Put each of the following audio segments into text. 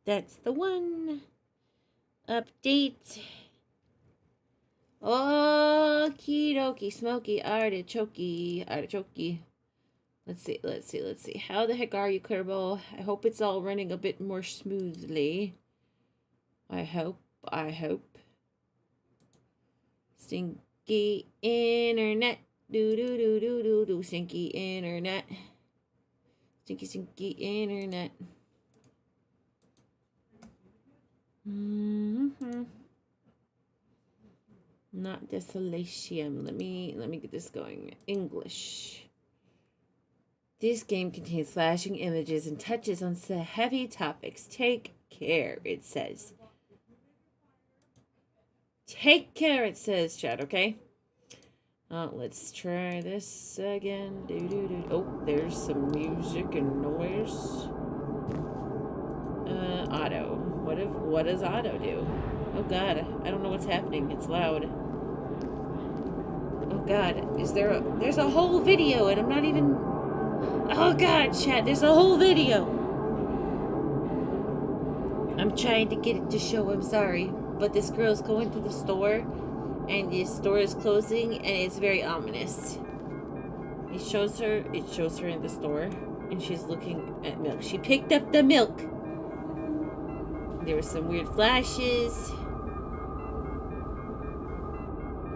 That's the one. Update. Okie dokie, smoky artichoke. Let's see. How the heck are you, Kerbal? I hope it's all running a bit more smoothly. I hope. Stinky internet. Do. Stinky internet. Stinky internet. Not desolation. Let me get this going. English. This game contains flashing images and touches on heavy topics. Take care, it says. Take care, it says, chat, okay? Let's try this again. Oh, there's some music and noise. Auto. What does auto do? Oh god, I don't know what's happening. It's loud. Oh god, there's a whole video and I'm not even... Oh god, chat, there's a whole video. I'm trying to get it to show, I'm sorry. But this girl's going to the store and the store is closing and it's very ominous. It shows her in the store and she's looking at milk. She picked up the milk. There were some weird flashes.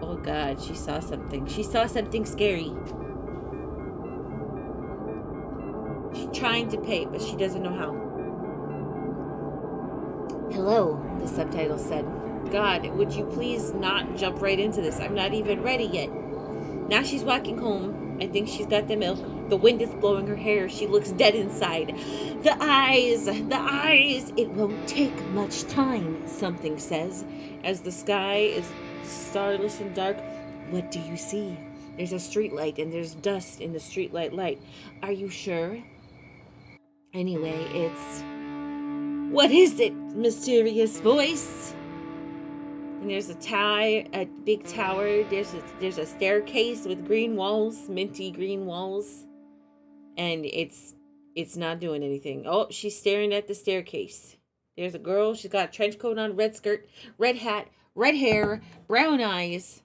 Oh god, she saw something. She saw something scary. She's trying to pay, but she doesn't know how. Hello, the subtitle said. God, would you please not jump right into this? I'm not even ready yet. Now she's walking home. I think she's got the milk. The wind is blowing her hair. She looks dead inside. The eyes. It won't take much time, something says. As the sky is starless and dark. What do you see? There's a street light and there's dust in the street light. Are you sure? Anyway, it's... What is it? Mysterious voice. And there's a big tower. There's a staircase with green walls, minty green walls. And it's not doing anything. Oh, she's staring at the staircase. There's a girl. She's got a trench coat on, red skirt, red hat, red hair, brown eyes.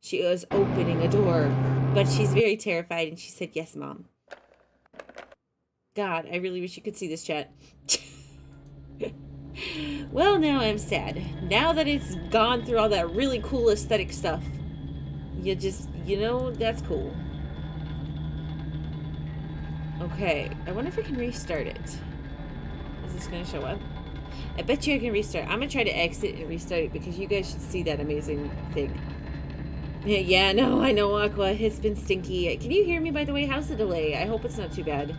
She was opening a door, but she's very terrified, and she said, "Yes, Mom." God, I really wish you could see this chat. Well, now I'm sad. Now that it's gone through all that really cool aesthetic stuff, that's cool. Okay, I wonder if I can restart it. Is this going to show up? I bet you I can restart. I'm going to try to exit and restart it because you guys should see that amazing thing. Yeah, no, I know, Aqua. It's been stinky. Can you hear me, by the way? How's the delay? I hope it's not too bad.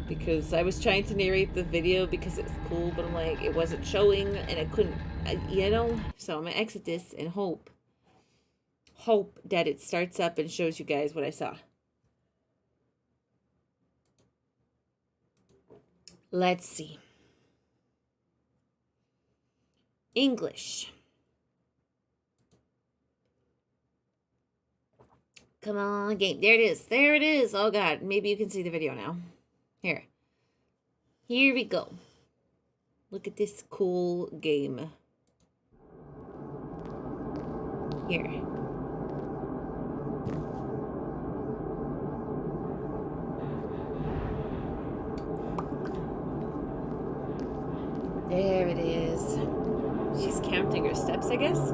Because I was trying to narrate the video because it was cool, but I'm like, it wasn't showing and I couldn't, So I'm going to exit this and hope that it starts up and shows you guys what I saw. Let's see. English. Come on, game. There it is. Oh, God. Maybe you can see the video now. Here we go. Look at this cool game. Here. There it is. She's counting her steps, I guess.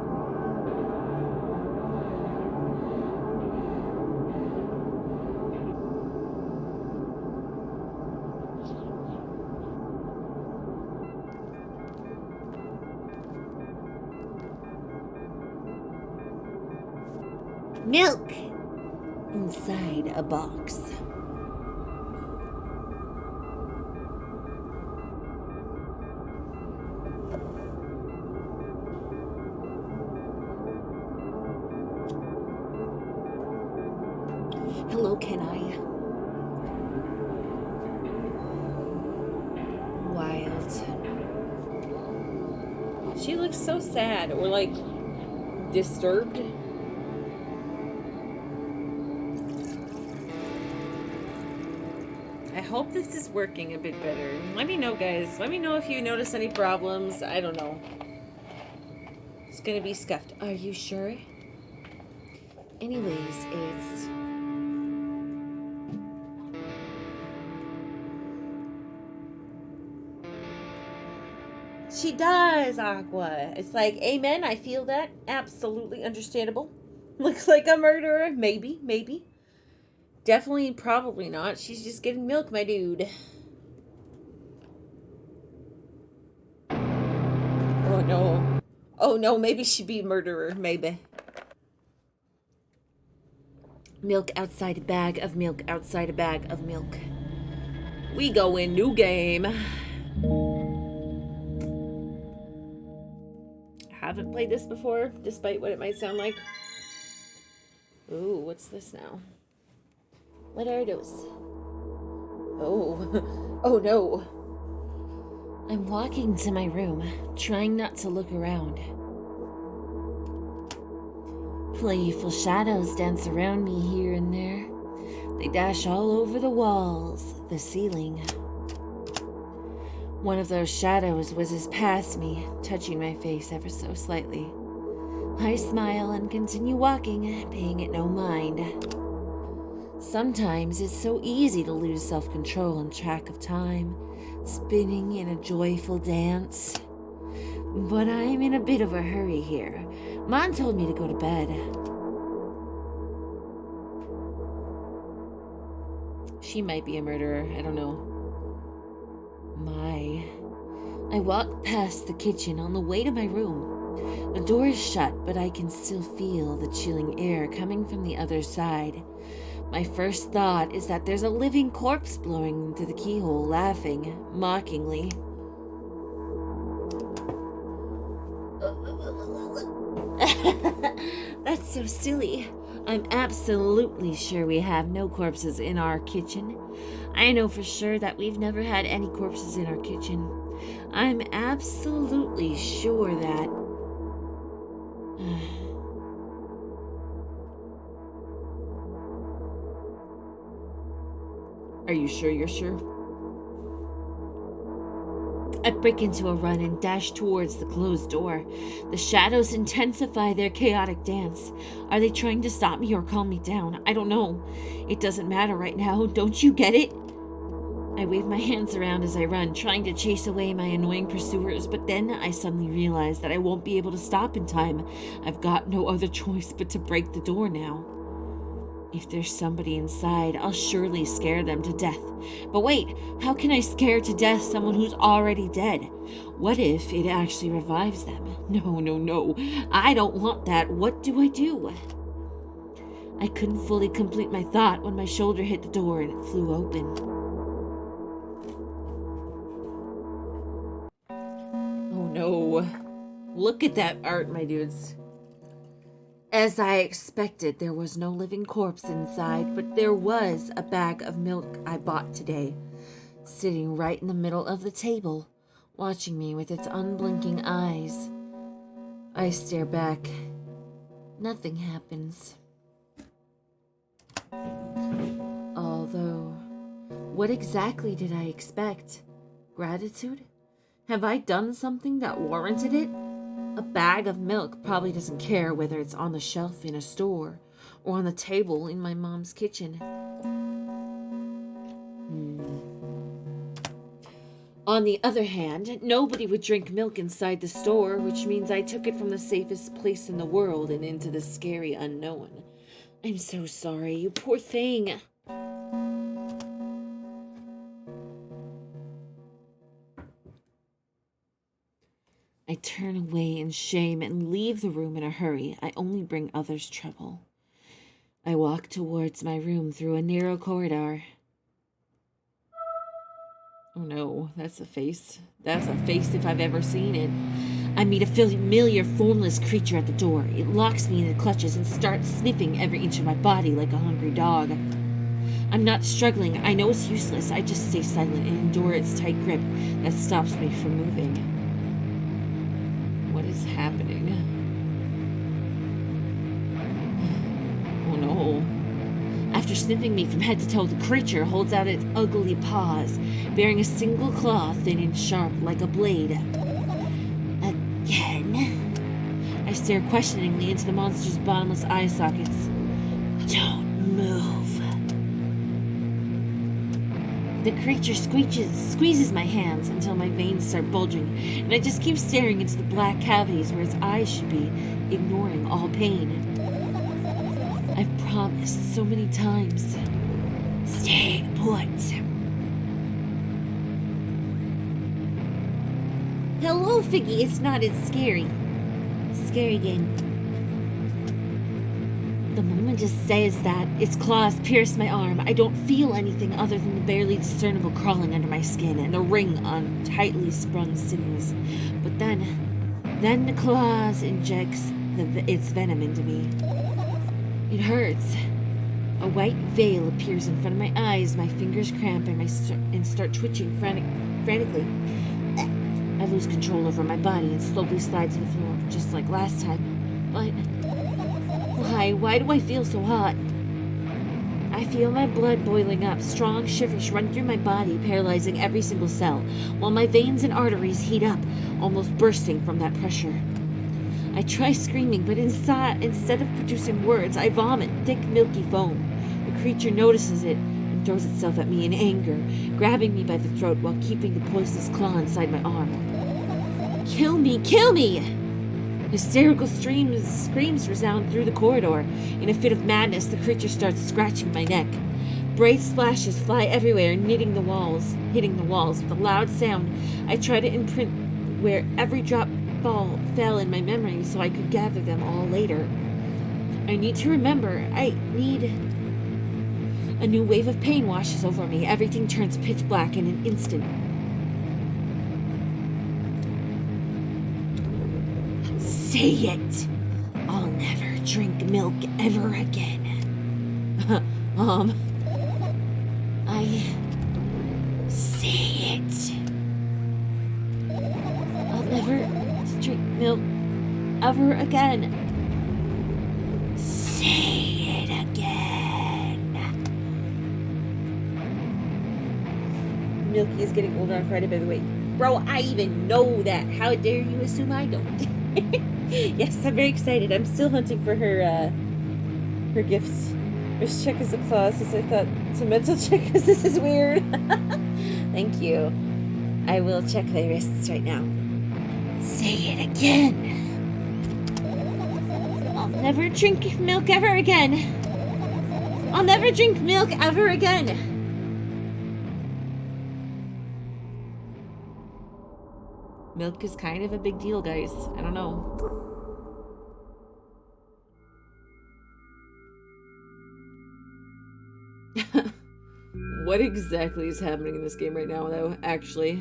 Milk inside a box. Hello, can I? Wild. She looks so sad or like disturbed. I hope this is working a bit better. Let me know, guys. Let me know if you notice any problems. I don't know. It's gonna be scuffed. Are you sure? Anyways, it's... She does, Aqua. It's like, amen, I feel that. Absolutely understandable. Looks like a murderer. Maybe, maybe. Definitely, probably not. She's just getting milk, my dude. Oh, no. Oh, no, maybe she'd be a murderer. Maybe. Milk outside a bag of milk outside a bag of milk. We go in new game. Haven't played this before, despite what it might sound like. Ooh, what's this now? What are those? Oh, oh no. I'm walking to my room, trying not to look around. Playful shadows dance around me here and there. They dash all over the walls, the ceiling. One of those shadows whizzes past me, touching my face ever so slightly. I smile and continue walking, paying it no mind. Sometimes it's so easy to lose self-control and track of time, spinning in a joyful dance. But I'm in a bit of a hurry here. Mom told me to go to bed. She might be a murderer, I don't know. I walk past the kitchen on the way to my room. The door is shut, but I can still feel the chilling air coming from the other side. My first thought is that there's a living corpse blowing into the keyhole, laughing mockingly. That's so silly. I'm absolutely sure we have no corpses in our kitchen. I know for sure that we've never had any corpses in our kitchen. I'm absolutely sure that... Are you sure you're sure? I break into a run and dash towards the closed door. The shadows intensify their chaotic dance. Are they trying to stop me or calm me down? I don't know. It doesn't matter right now. Don't you get it? I wave my hands around as I run, trying to chase away my annoying pursuers, but then I suddenly realize that I won't be able to stop in time. I've got no other choice but to break the door now. If there's somebody inside, I'll surely scare them to death. But wait, how can I scare to death someone who's already dead? What if it actually revives them? No. I don't want that. What do I do? I couldn't fully complete my thought when my shoulder hit the door and it flew open. Oh no. Look at that art, my dudes. As I expected, there was no living corpse inside, but there was a bag of milk I bought today, sitting right in the middle of the table, watching me with its unblinking eyes. I stare back. Nothing happens. Although, what exactly did I expect? Gratitude? Have I done something that warranted it? A bag of milk probably doesn't care whether it's on the shelf in a store or on the table in my mom's kitchen. On the other hand, nobody would drink milk inside the store, which means I took it from the safest place in the world and into the scary unknown. I'm so sorry, you poor thing. I turn away in shame and leave the room in a hurry. I only bring others trouble. I walk towards my room through a narrow corridor. Oh no, that's a face. That's a face if I've ever seen it. I meet a familiar, formless creature at the door. It locks me in its clutches and starts sniffing every inch of my body like a hungry dog. I'm not struggling. I know it's useless. I just stay silent and endure its tight grip that stops me from moving. What is happening? Oh no. After sniffing me from head to toe, the creature holds out its ugly paws, bearing a single claw thin and sharp like a blade. Again? I stare questioningly into the monster's bottomless eye sockets. Don't move. The creature squeezes my hands until my veins start bulging, and I just keep staring into the black cavities where its eyes should be, ignoring all pain. I've promised so many times. Stay put. Hello, Figgy. It's not as scary. Scary game. The moment just says that, its claws pierce my arm. I don't feel anything other than the barely discernible crawling under my skin and the ring on tightly sprung sinews. But then the claws injects its venom into me. It hurts. A white veil appears in front of my eyes. My fingers cramp and start twitching frantically. I lose control over my body and slowly slide to the floor, just like last time. But why do I feel so hot? I feel my blood boiling up. Strong shivers run through my body, paralyzing every single cell, while my veins and arteries heat up, almost bursting from that pressure. I try screaming, but instead of producing words, I vomit thick, milky foam. The creature notices it and throws itself at me in anger, grabbing me by the throat while keeping the poisonous claw inside my arm. Kill me! Kill me! Hysterical screams resound through the corridor. In a fit of madness, the creature starts scratching my neck. Bright splashes fly everywhere, hitting the walls with a loud sound. I try to imprint where every drop fell in my memory so I could gather them all later. I need to remember. A new wave of pain washes over me. Everything turns pitch black in an instant. Say it! I'll never drink milk ever again. Say it. I'll never drink milk ever again. Say it again. Milky is getting older on Friday, by the way. Bro, I even know that. How dare you assume I don't? Yes, I'm very excited. I'm still hunting for her gifts. Which check is a clause, as I thought it's a mental check, because this is weird. Thank you. I will check my wrists right now. Say it again. I'll never drink milk ever again. I'll never drink milk ever again. Milk is kind of a big deal, guys. I don't know. What exactly is happening in this game right now, though, actually?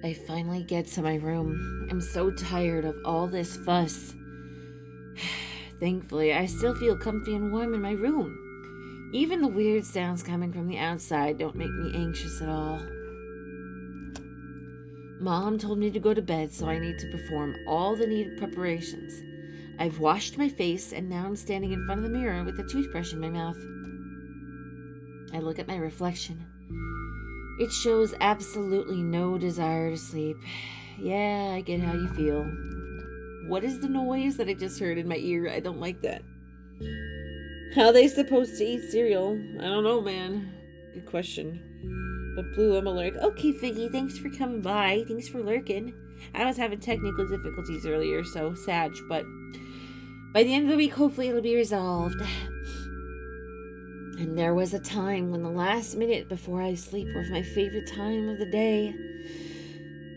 I finally get to my room. I'm so tired of all this fuss. Thankfully, I still feel comfy and warm in my room. Even the weird sounds coming from the outside don't make me anxious at all. Mom told me to go to bed, so I need to perform all the needed preparations. I've washed my face, and now I'm standing in front of the mirror with a toothbrush in my mouth. I look at my reflection. It shows absolutely no desire to sleep. Yeah, I get how you feel. What is the noise that I just heard in my ear? I don't like that. How are they supposed to eat cereal? I don't know, man. Good question. But Blue, I'm allergic. Okay, Figgy, thanks for coming by. Thanks for lurking. I was having technical difficulties earlier, so sad, but by the end of the week, hopefully it'll be resolved. And there was a time when the last minute before I sleep was my favorite time of the day.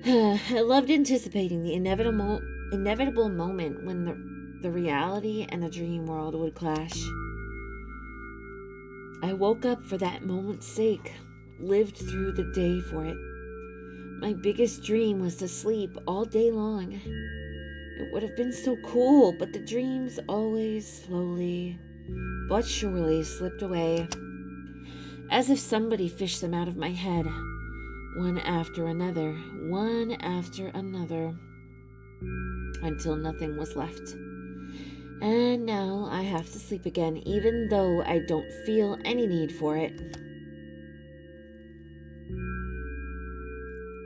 I loved anticipating the inevitable moment when the reality and the dream world would clash. I woke up for that moment's sake, lived through the day for it. My biggest dream was to sleep all day long. It would have been so cool, but the dreams always slowly but surely slipped away, as if somebody fished them out of my head, one after another, until nothing was left. And now I have to sleep again, even though I don't feel any need for it.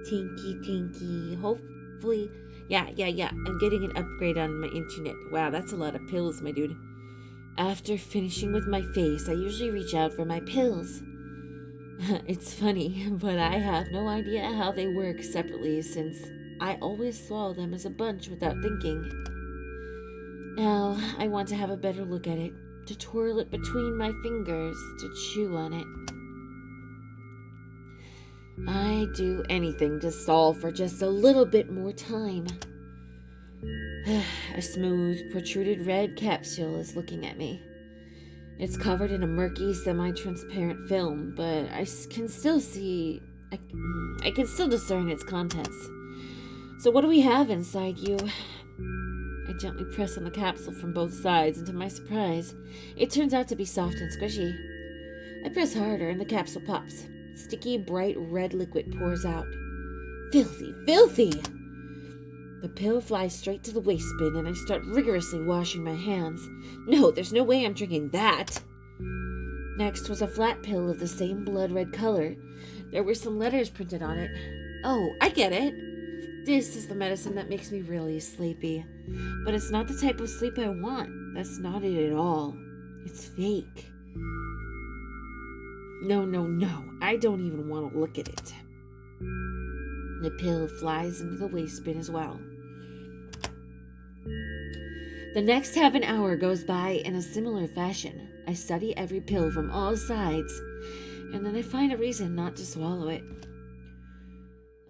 Tinky, tinky. Hopefully... Yeah. I'm getting an upgrade on my internet. Wow, that's a lot of pills, my dude. After finishing with my face, I usually reach out for my pills. It's funny, but I have no idea how they work separately since I always swallow them as a bunch without thinking. Now, I want to have a better look at it, to twirl it between my fingers, to chew on it. I'd do anything to stall for just a little bit more time. A smooth, protruded red capsule is looking at me. It's covered in a murky, semi-transparent film, but I can still discern its contents. So what do we have inside you? I gently press on the capsule from both sides, and to my surprise, it turns out to be soft and squishy. I press harder, and the capsule pops. Sticky, bright red liquid pours out. Filthy, filthy! The pill flies straight to the waste bin, and I start rigorously washing my hands. No, there's no way I'm drinking that! Next was a flat pill of the same blood-red color. There were some letters printed on it. Oh, I get it! This is the medicine that makes me really sleepy. But it's not the type of sleep I want. That's not it at all. It's fake. No. I don't even want to look at it. The pill flies into the waste bin as well. The next half an hour goes by in a similar fashion. I study every pill from all sides, and then I find a reason not to swallow it.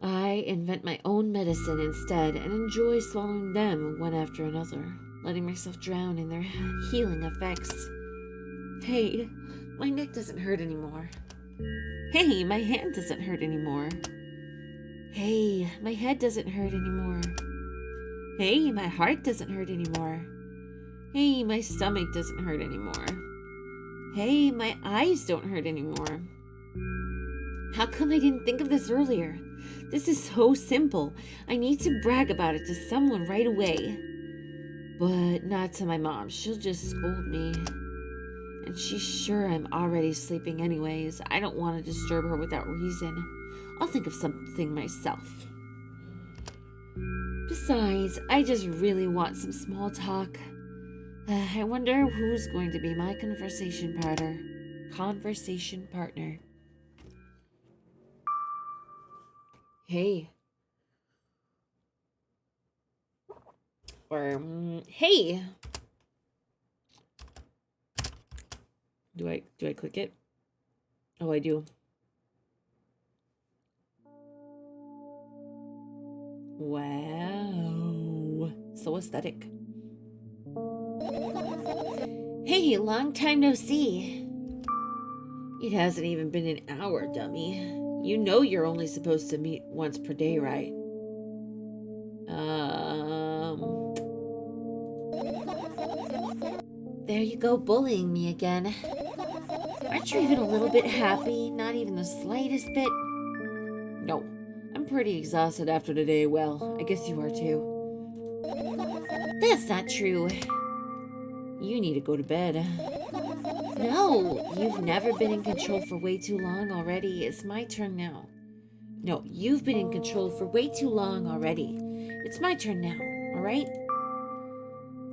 I invent my own medicine instead and enjoy swallowing them one after another, letting myself drown in their healing effects. Hey, my neck doesn't hurt anymore. Hey, my hand doesn't hurt anymore. Hey, my head doesn't hurt anymore. Hey, my heart doesn't hurt anymore. Hey, my stomach doesn't hurt anymore. Hey, my eyes don't hurt anymore. How come I didn't think of this earlier? This is so simple. I need to brag about it to someone right away. But not to my mom. She'll just scold me. And she's sure I'm already sleeping anyways. I don't want to disturb her without reason. I'll think of something myself. Besides, I just really want some small talk. I wonder who's going to be my conversation partner. Hey. Or, hey. Do I click it? Oh, I do. Wow. So aesthetic. Hey, long time no see. It hasn't even been an hour, dummy. You know you're only supposed to meet once per day, right? There you go, bullying me again. Aren't you even a little bit happy? Not even the slightest bit? No, I'm pretty exhausted after today. Well, I guess you are too. That's not true. You need to go to bed. No, you've never been in control for way too long already. It's my turn now. No, you've been in control for way too long already. It's my turn now, alright?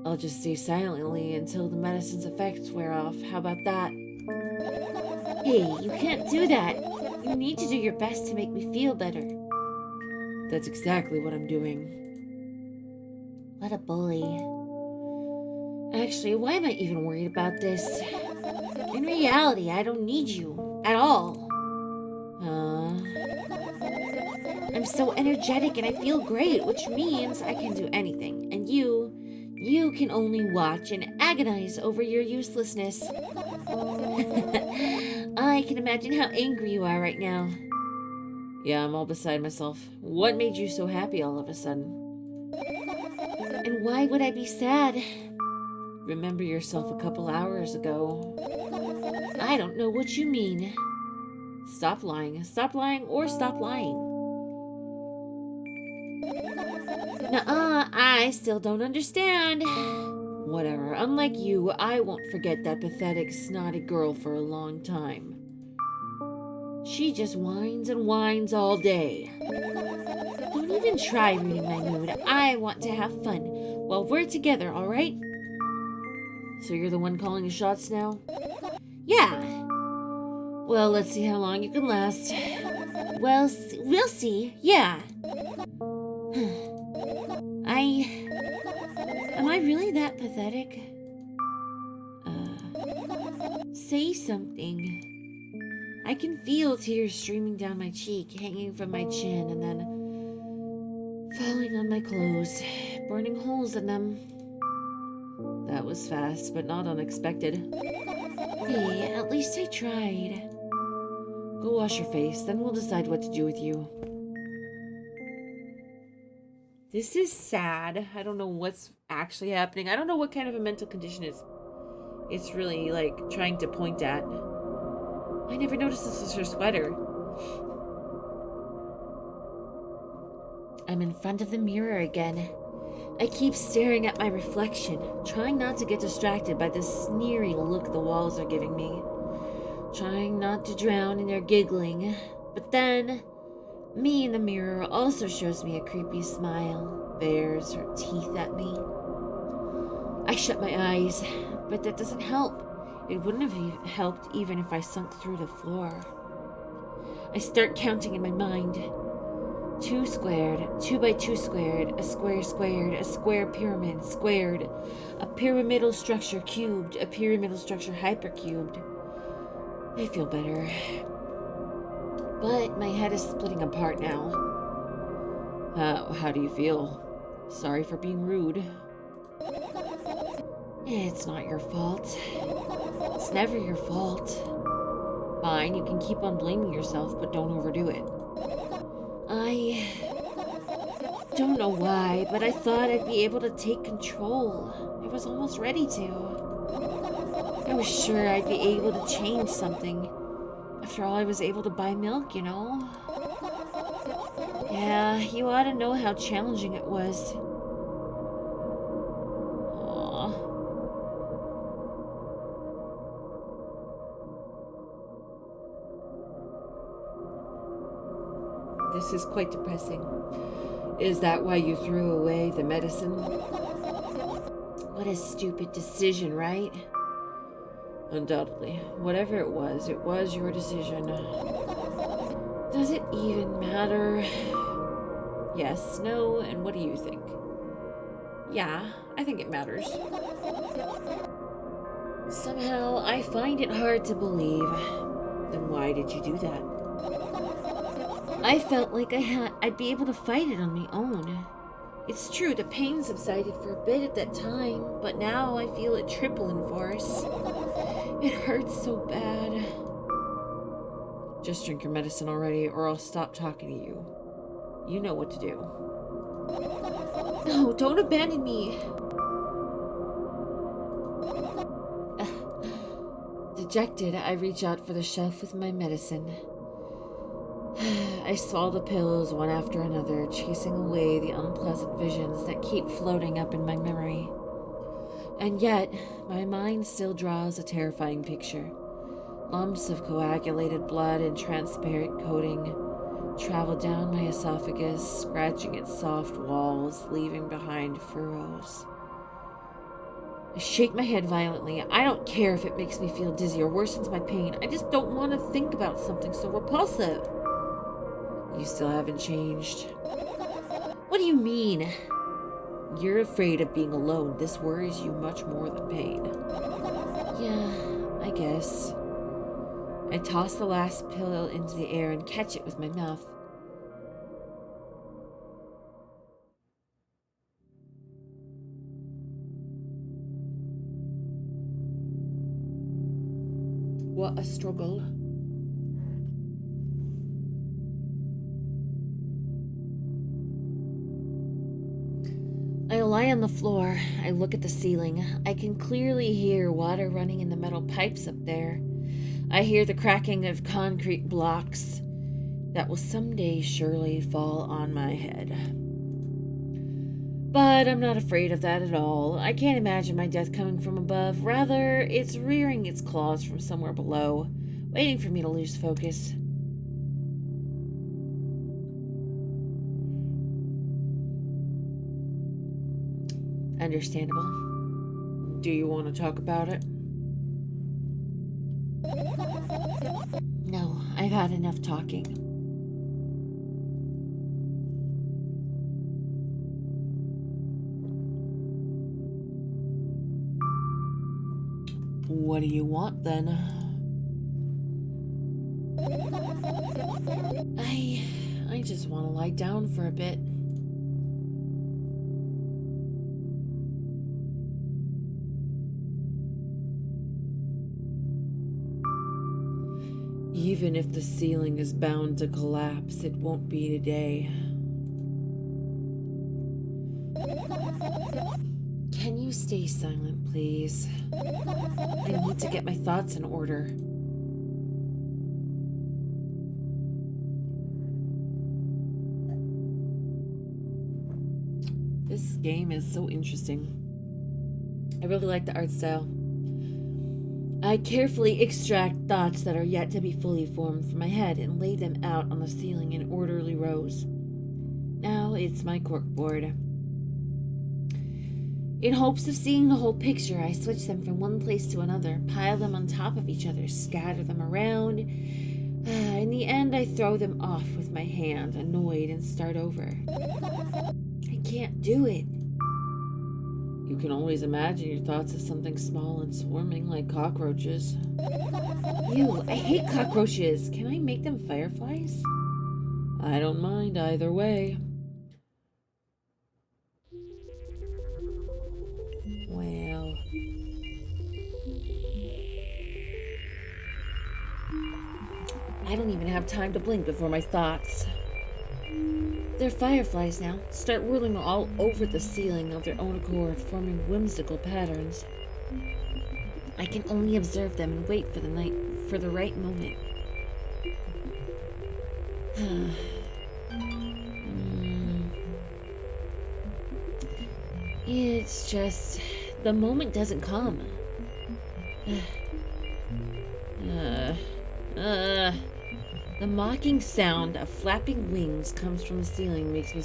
I'll just stay silently until the medicine's effects wear off. How about that? Hey, you can't do that. You need to do your best to make me feel better. That's exactly what I'm doing. What a bully. Actually, why am I even worried about this? In reality, I don't need you at all. I'm so energetic and I feel great, which means I can do anything. And you can only watch and agonize over your uselessness. I can imagine how angry you are right now. Yeah, I'm all beside myself. What made you so happy all of a sudden? And why would I be sad? Remember yourself a couple hours ago. I don't know what you mean. Stop lying. Stop lying or stop lying. Nuh-uh, I still don't understand. Whatever. Unlike you, I won't forget that pathetic, snotty girl for a long time. She just whines and whines all day. Don't even try reading my mood. I want to have fun while we're together, alright? So you're the one calling the shots now? Yeah. Well, let's see how long you can last. Well, we'll see. Yeah. Am I really that pathetic? Say something. I can feel tears streaming down my cheek, hanging from my chin, and then falling on my clothes, burning holes in them. That was fast, but not unexpected. Hey, at least I tried. Go wash your face, then we'll decide what to do with you. This is sad. I don't know what's actually happening. I don't know what kind of a mental condition it's really, like, trying to point at. I never noticed this was her sweater. I'm in front of the mirror again. I keep staring at my reflection, trying not to get distracted by the sneering look the walls are giving me. Trying not to drown in their giggling. But then, me in the mirror also shows me a creepy smile, bares her teeth at me. I shut my eyes, but that doesn't help. It wouldn't have helped even if I sunk through the floor. I start counting in my mind. 2 squared, 2 by 2 squared, a square squared, a square pyramid squared, a pyramidal structure cubed, a pyramidal structure hypercubed. I feel better. But my head is splitting apart now. How do you feel? Sorry for being rude. It's not your fault. It's never your fault. Fine, you can keep on blaming yourself, but don't overdo it. I don't know why, but I thought I'd be able to take control. I was almost ready to. I was sure I'd be able to change something. After all, I was able to buy milk, you know? Yeah, you ought to know how challenging it was. Aww. This is quite depressing. Is that why you threw away the medicine? What a stupid decision, right? Undoubtedly. Whatever it was your decision. Does it even matter? Yes, no, and what do you think? Yeah, I think it matters. Somehow, I find it hard to believe. Then why did you do that? I felt like I'd be able to fight it on my own. It's true, the pain subsided for a bit at that time, but now I feel it triple in force. It hurts so bad. Just drink your medicine already, or I'll stop talking to you. You know what to do. No, don't abandon me. Dejected, I reach out for the shelf with my medicine. I swallow the pills one after another, chasing away the unpleasant visions that keep floating up in my memory. And yet, my mind still draws a terrifying picture. Lumps of coagulated blood and transparent coating travel down my esophagus, scratching its soft walls, leaving behind furrows. I shake my head violently. I don't care if it makes me feel dizzy or worsens my pain. I just don't want to think about something so repulsive. You still haven't changed. What do you mean? You're afraid of being alone. This worries you much more than pain. Yeah, I guess. I toss the last pill into the air and catch it with my mouth. What a struggle. I lie on the floor. I look at the ceiling. I can clearly hear water running in the metal pipes up there. I hear the cracking of concrete blocks that will someday surely fall on my head. But I'm not afraid of that at all. I can't imagine my death coming from above. Rather, it's rearing its claws from somewhere below, waiting for me to lose focus. Understandable. Do you want to talk about it? No, I've had enough talking. What do you want then? I just want to lie down for a bit. Even if the ceiling is bound to collapse, it won't be today. Can you stay silent, please? I need to get my thoughts in order. This game is so interesting. I really like the art style. I carefully extract thoughts that are yet to be fully formed from my head and lay them out on the ceiling in orderly rows. Now it's my corkboard. In hopes of seeing the whole picture, I switch them from one place to another, pile them on top of each other, scatter them around. In the end, I throw them off with my hand, annoyed, and start over. I can't do it. You can always imagine your thoughts as something small and swarming like cockroaches. Ew, I hate cockroaches. Can I make them fireflies? I don't mind either way. Well... I don't even have time to blink before my thoughts. They're fireflies now, start whirling all over the ceiling of their own accord, forming whimsical patterns. I can only observe them and wait for the right moment. It's just the moment doesn't come. The mocking sound of flapping wings comes from the ceiling, makes me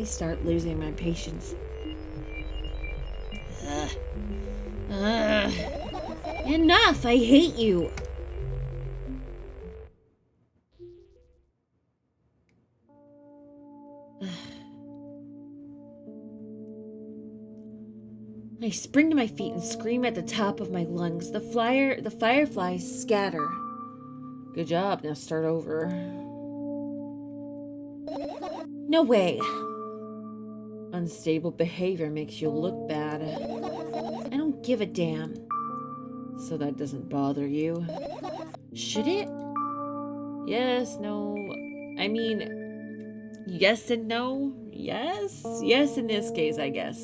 start losing my patience. Enough! I hate you! I spring to my feet and scream at the top of my lungs. The fireflies scatter. Good job, now start over. No way. Unstable behavior makes you look bad. I don't give a damn. So that doesn't bother you. Should it? Yes, no. I mean, yes and no. Yes? Yes in this case, I guess.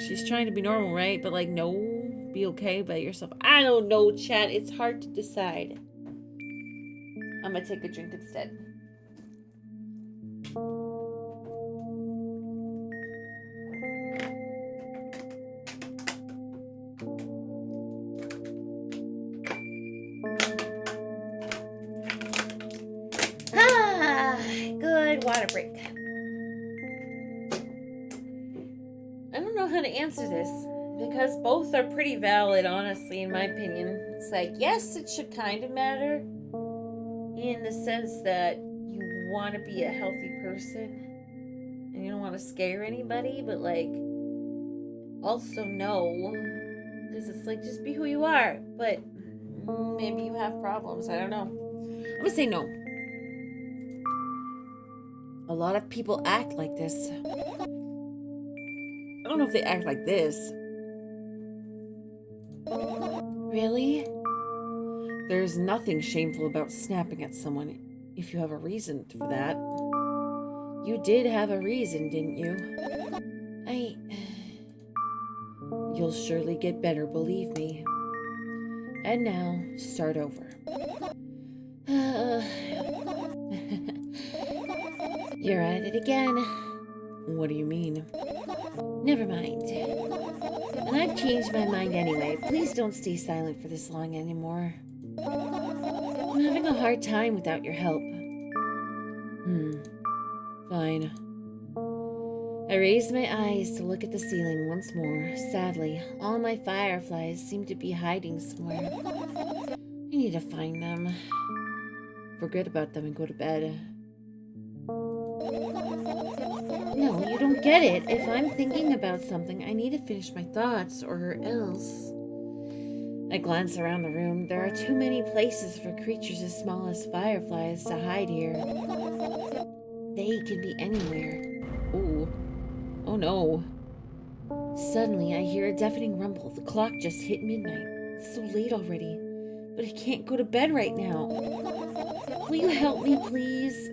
She's trying to be normal, right? But like, no, be okay by yourself. I don't know, chat. It's hard to decide. I'm gonna take a drink instead. Good water break. I don't know how to answer this because both are pretty valid, honestly, in my opinion. It's like, yes, it should kind of matter in the sense that you want to be a healthy person and you don't want to scare anybody, but like, also no, because it's like, just be who you are, but maybe you have problems. I don't know. I'm gonna say no. A lot of people act like this. I don't know if they act like this. Really? There's nothing shameful about snapping at someone if you have a reason for that. You did have a reason, didn't you? You'll surely get better, believe me. And now, start over. You're at it again. What do you mean? Never mind. And I've changed my mind anyway. Please don't stay silent for this long anymore. I'm having a hard time without your help. Fine. I raised my eyes to look at the ceiling once more. Sadly, all my fireflies seem to be hiding somewhere. I need to find them. Forget about them and go to bed. No, you don't get it. If I'm thinking about something, I need to finish my thoughts, or else. I glance around the room. There are too many places for creatures as small as fireflies to hide here. They can be anywhere. Ooh. Oh no. Suddenly, I hear a deafening rumble. The clock just hit midnight. It's so late already. But I can't go to bed right now. Will you help me, please?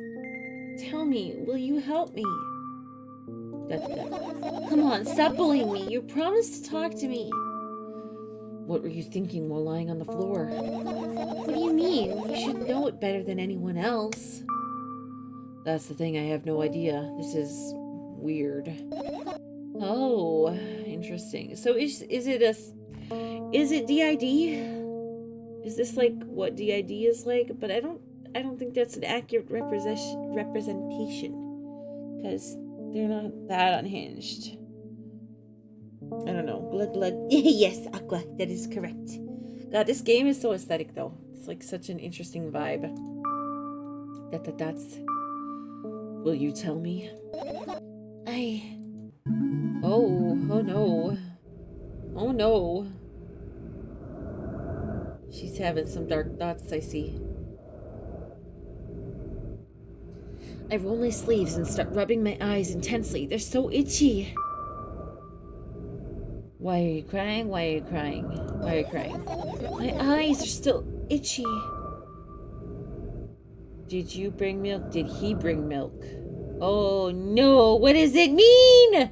Tell me, will you help me? Come on, stop bullying me. You promised to talk to me. What were you thinking while lying on the floor? What do you mean? You should know it better than anyone else. That's the thing, I have no idea. This is weird. Oh, interesting. So is it DID? Is this like what DID is like? But I don't think that's an accurate representation, because they're not that unhinged. I don't know. Glug glug. Yes, Aqua, that is correct. God, this game is so aesthetic though. It's like such an interesting vibe. That's. Will you tell me? Oh no. Oh no. She's having some dark thoughts, I see. I roll my sleeves and start rubbing my eyes intensely. They're so itchy. Why are you crying? Why are you crying? Why are you crying? My eyes are still itchy. Did you bring milk? Did he bring milk? Oh no, what does it mean?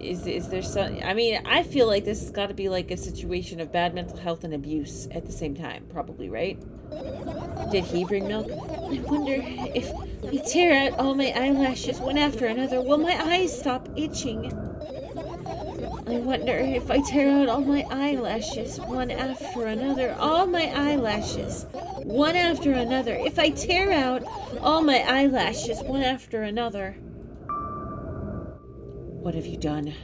Is there some... I mean, I feel like this has got to be like a situation of bad mental health and abuse at the same time, probably, right? Did he bring milk? I wonder if I tear out all my eyelashes one after another, will my eyes stop itching? I wonder if I tear out all my eyelashes one after another, all my eyelashes one after another, if I tear out all my eyelashes one after another. What have you done?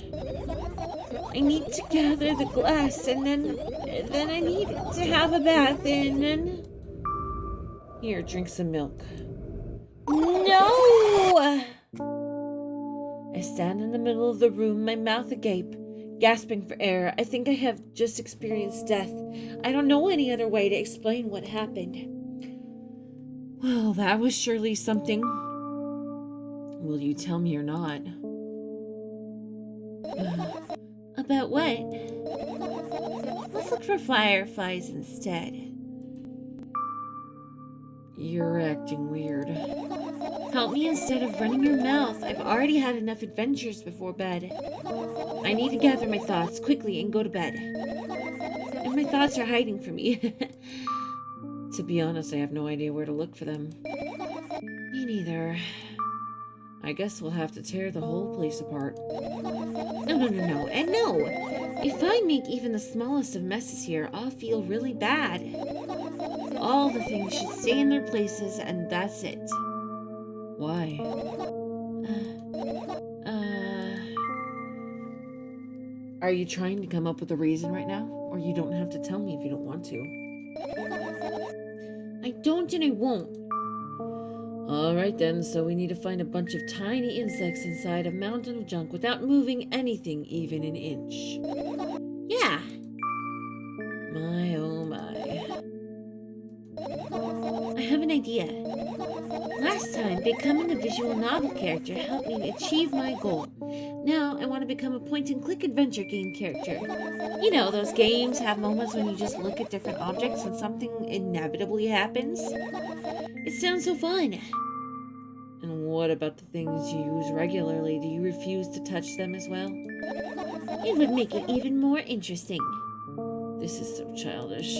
I need to gather the glass, and then I need to have a bath, and then... Here, drink some milk. No! I stand in the middle of the room, my mouth agape, gasping for air. I think I have just experienced death. I don't know any other way to explain what happened. Well, that was surely something. Will you tell me or not? About what? Let's look for fireflies instead. You're acting weird. Help me instead of running your mouth. I've already had enough adventures before bed. I need to gather my thoughts quickly and go to bed. And my thoughts are hiding from me. To be honest, I have no idea where to look for them. Me neither. I guess we'll have to tear the whole place apart. No. And no! If I make even the smallest of messes here, I'll feel really bad. All the things should stay in their places, and that's it. Why? Are you trying to come up with a reason right now? Or you don't have to tell me if you don't want to. I don't and I won't. Alright then, so we need to find a bunch of tiny insects inside a mountain of junk without moving anything even an inch. Yeah. My oh my. I have an idea. Last time, becoming a visual novel character helped me achieve my goal. Now, I want to become a point-and-click adventure game character. You know, those games have moments when you just look at different objects and something inevitably happens. It sounds so fun. And what about the things you use regularly? Do you refuse to touch them as well? It would make it even more interesting. This is so childish.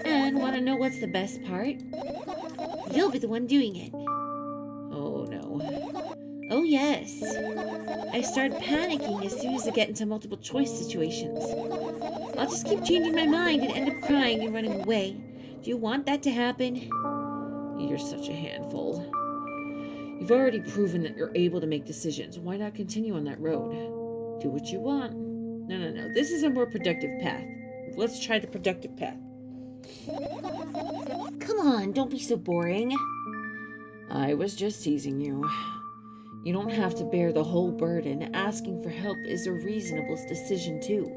And want to know what's the best part? You'll be the one doing it. Oh no. now. Oh yes. I start panicking as soon as I get into multiple choice situations. I'll just keep changing my mind and end up crying and running away. Do you want that to happen? You're such a handful. You've already proven that you're able to make decisions. Why not continue on that road? Do what you want. No. This is a more productive path. Let's try the productive path. Come on, don't be so boring. I was just teasing you. You don't have to bear the whole burden. Asking for help is a reasonable decision, too.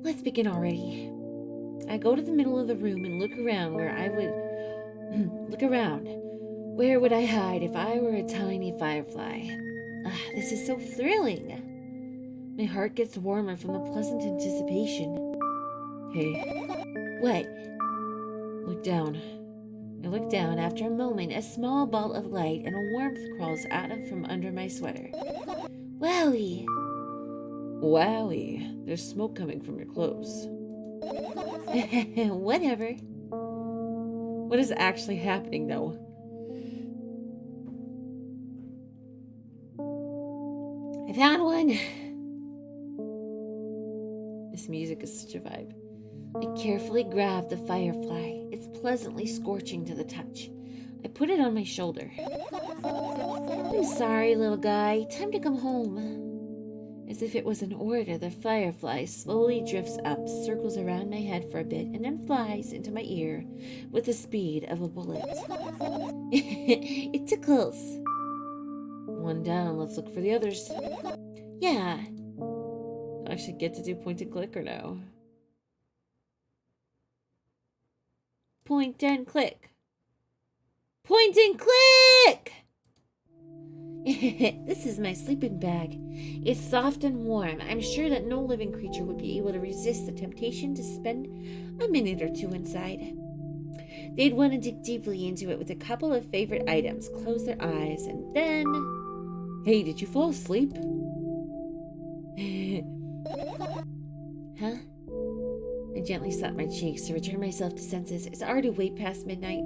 Let's begin already. I go to the middle of the room and look around where I would... look around. Where would I hide if I were a tiny firefly? This is so thrilling. My heart gets warmer from the pleasant anticipation. Hey. What? Look down. I look down. After a moment, a small ball of light and a warmth crawls out from under my sweater. Wowie! Wowie. There's smoke coming from your clothes. Whatever. What is actually happening, though? I found one! This music is such a vibe. I carefully grab the firefly. It's pleasantly scorching to the touch. I put it on my shoulder. I'm sorry, little guy. Time to come home. As if it was an order, the firefly slowly drifts up, circles around my head for a bit, and then flies into my ear with the speed of a bullet. It tickles. One down. Let's look for the others. Yeah. Do I actually get to do point and click or no? Point and click. Point and click! This is my sleeping bag. It's soft and warm. I'm sure that no living creature would be able to resist the temptation to spend a minute or two inside. They'd want to dig deeply into it with a couple of favorite items, close their eyes, and then... Hey, did you fall asleep? Huh? I gently slapped my cheeks to return myself to senses. It's already way past midnight.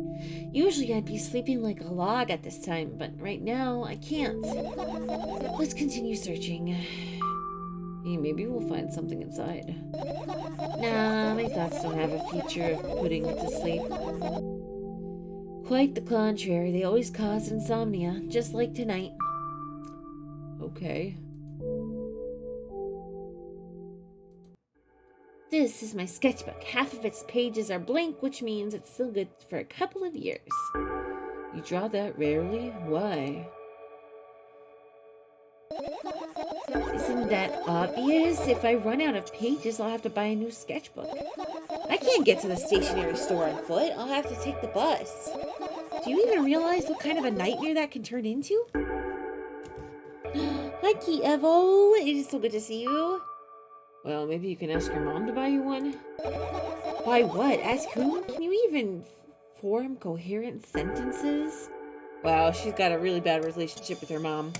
Usually I'd be sleeping like a log at this time, but right now I can't. Let's continue searching. Hey, maybe we'll find something inside. Nah, my thoughts don't have a feature of putting to sleep. Quite the contrary, they always cause insomnia, just like tonight. Okay. This is my sketchbook. Half of its pages are blank, which means it's still good for a couple of years. You draw that rarely? Why? Isn't that obvious? If I run out of pages, I'll have to buy a new sketchbook. I can't get to the stationery store on foot. I'll have to take the bus. Do you even realize what kind of a nightmare that can turn into? Hi, Key Evo. It is so good to see you. Well, maybe you can ask your mom to buy you one. Why what? Ask who? Can you even form coherent sentences? Wow, she's got a really bad relationship with her mom.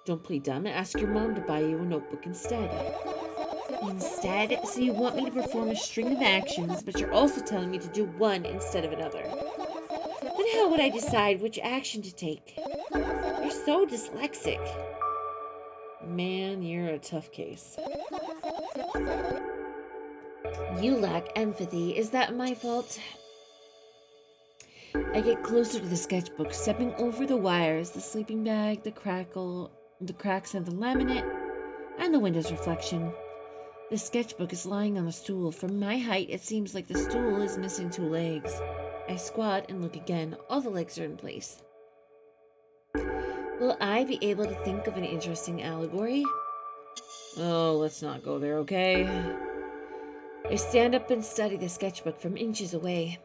Don't play dumb. Ask your mom to buy you a notebook instead. Instead? So you want me to perform a string of actions, but you're also telling me to do one instead of another. Then how would I decide which action to take? You're so dyslexic. Man, you're a tough case. You lack empathy. Is that my fault? I get closer to the sketchbook, stepping over the wires, the sleeping bag, the cracks of the laminate, and the window's reflection. The sketchbook is lying on a stool. From my height, it seems like the stool is missing two legs. I squat and look again. All the legs are in place. Will I be able to think of an interesting allegory? Oh, let's not go there, okay? I stand up and study the sketchbook from inches away.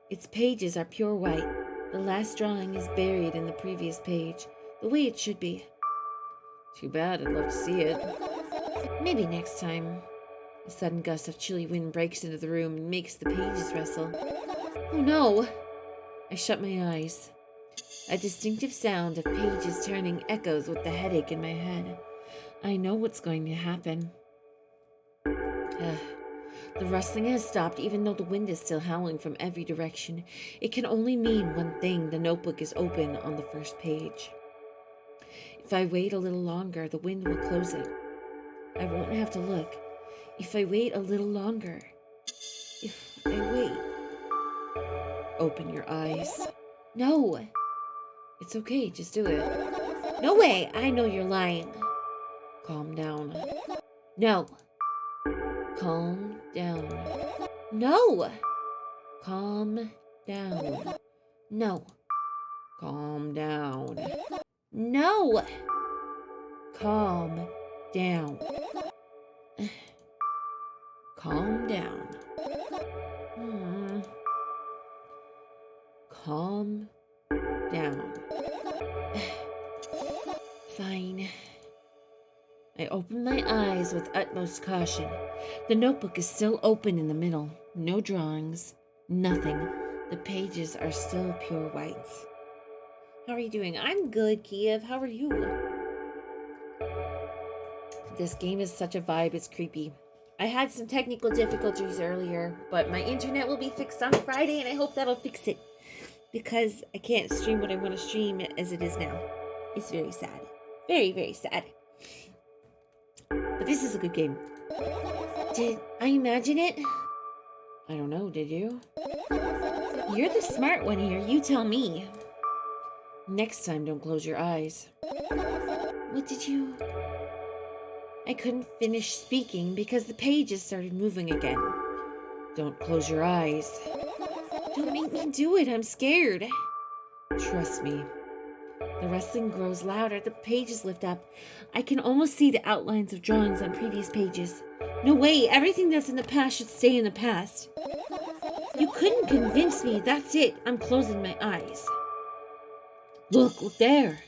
Its pages are pure white. The last drawing is buried in the previous page, the way it should be. Too bad, I'd love to see it. Maybe next time. A sudden gust of chilly wind breaks into the room and makes the pages rustle. Oh no! I shut my eyes. A distinctive sound of pages turning echoes with the headache in my head. I know what's going to happen. The rustling has stopped, even though the wind is still howling from every direction. It can only mean one thing: the notebook is open on the first page. If I wait a little longer, the wind will close it. I won't have to look. If I wait a little longer. If I wait. Open your eyes. No. It's okay, just do it. No way, I know you're lying. Calm down. No. Calm down. No. Calm down. No. Calm down. No. Calm down. Calm down. Calm down. Fine. I open my eyes with utmost caution. The notebook is still open in the middle. No drawings. Nothing. The pages are still pure white. How are you doing? I'm good, Kiev. How are you? This game is such a vibe. It's creepy. I had some technical difficulties earlier, but my internet will be fixed on Friday, and I hope that'll fix it. Because I can't stream what I want to stream as it is now. It's very sad. Very, very sad. But this is a good game. Did I imagine it? I don't know, did you? You're the smart one here, you tell me. Next time, don't close your eyes. What did you... I couldn't finish speaking because the pages started moving again. Don't close your eyes. Don't make me do it, I'm scared. Trust me. The rustling grows louder, the pages lift up. I can almost see the outlines of drawings on previous pages. No way, everything that's in the past should stay in the past. You couldn't convince me, that's it. I'm closing my eyes. Look there.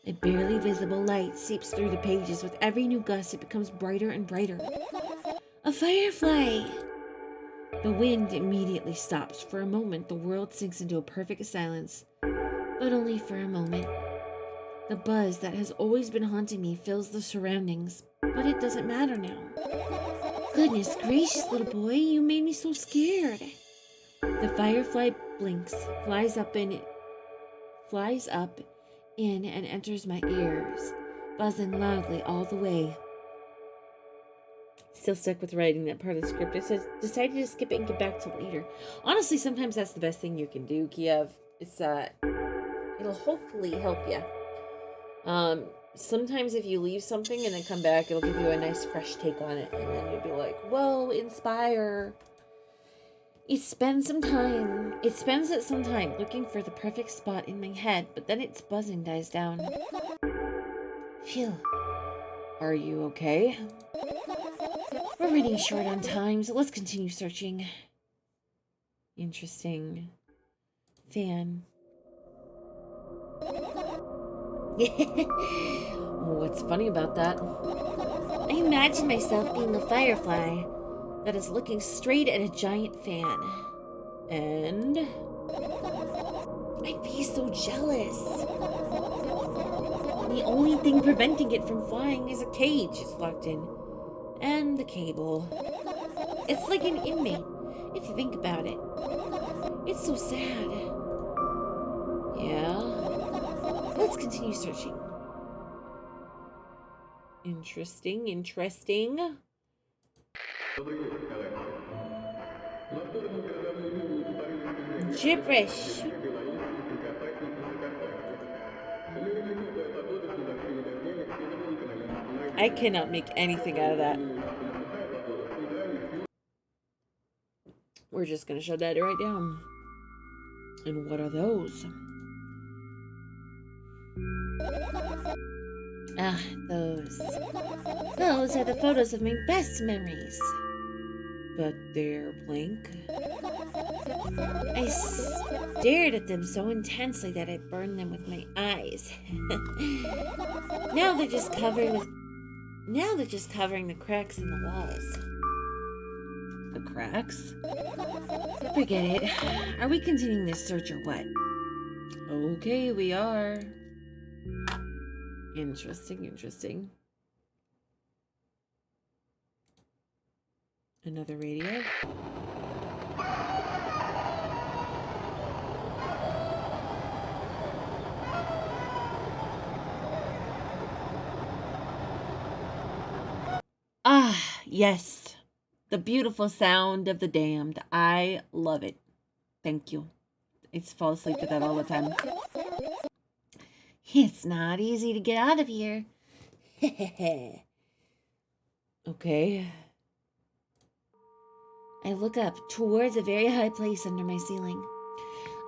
A barely visible light seeps through the pages. With every new gust, it becomes brighter and brighter. A firefly! The wind immediately stops. For a moment, the world sinks into a perfect silence. But only for a moment. The buzz that has always been haunting me fills the surroundings, but it doesn't matter now. Goodness gracious, little boy, you made me so scared. The firefly blinks, flies up in and enters my ears, buzzing loudly all the way. Still stuck with writing that part of the script. I decided to skip it and get back to it later. Honestly, sometimes that's the best thing you can do, Kiev. It's it'll hopefully help you. Sometimes if you leave something and then come back, it'll give you a nice fresh take on it, and then you'll be like, whoa, inspire. It spends it some time looking for the perfect spot in my head, but then its buzzing dies down. Phew. Are you okay? We're running short on time, so let's continue searching. Interesting. Fan. What's funny about that? I imagine myself being a firefly that is looking straight at a giant fan. And... I'd be so jealous. The only thing preventing it from flying is a cage it's locked in. And the cable. It's like an inmate, if you think about it. It's so sad. Yeah. Let's continue searching. Interesting. Gibberish. I cannot make anything out of that. We're just gonna shut that right down. And what are those? Ah, those. Those are the photos of my best memories. But they're blank. I stared at them so intensely that I burned them with my eyes. Now they're just covering the cracks in the walls. The cracks? Forget it. Are we continuing this search or what? Okay, we are. Interesting. Another radio. Ah, yes. The beautiful sound of the damned. I love it. Thank you. I fall asleep to that all the time. It's not easy to get out of here. Okay. I look up towards a very high place under my ceiling.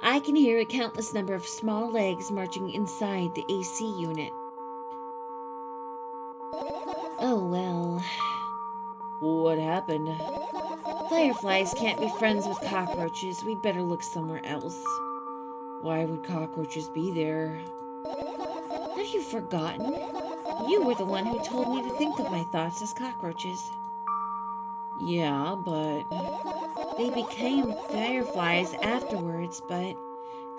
I can hear a countless number of small legs marching inside the AC unit. Oh well. What happened? Fireflies can't be friends with cockroaches. We'd better look somewhere else. Why would cockroaches be there? Have you forgotten? You were the one who told me to think of my thoughts as cockroaches. Yeah, but they became fireflies afterwards, but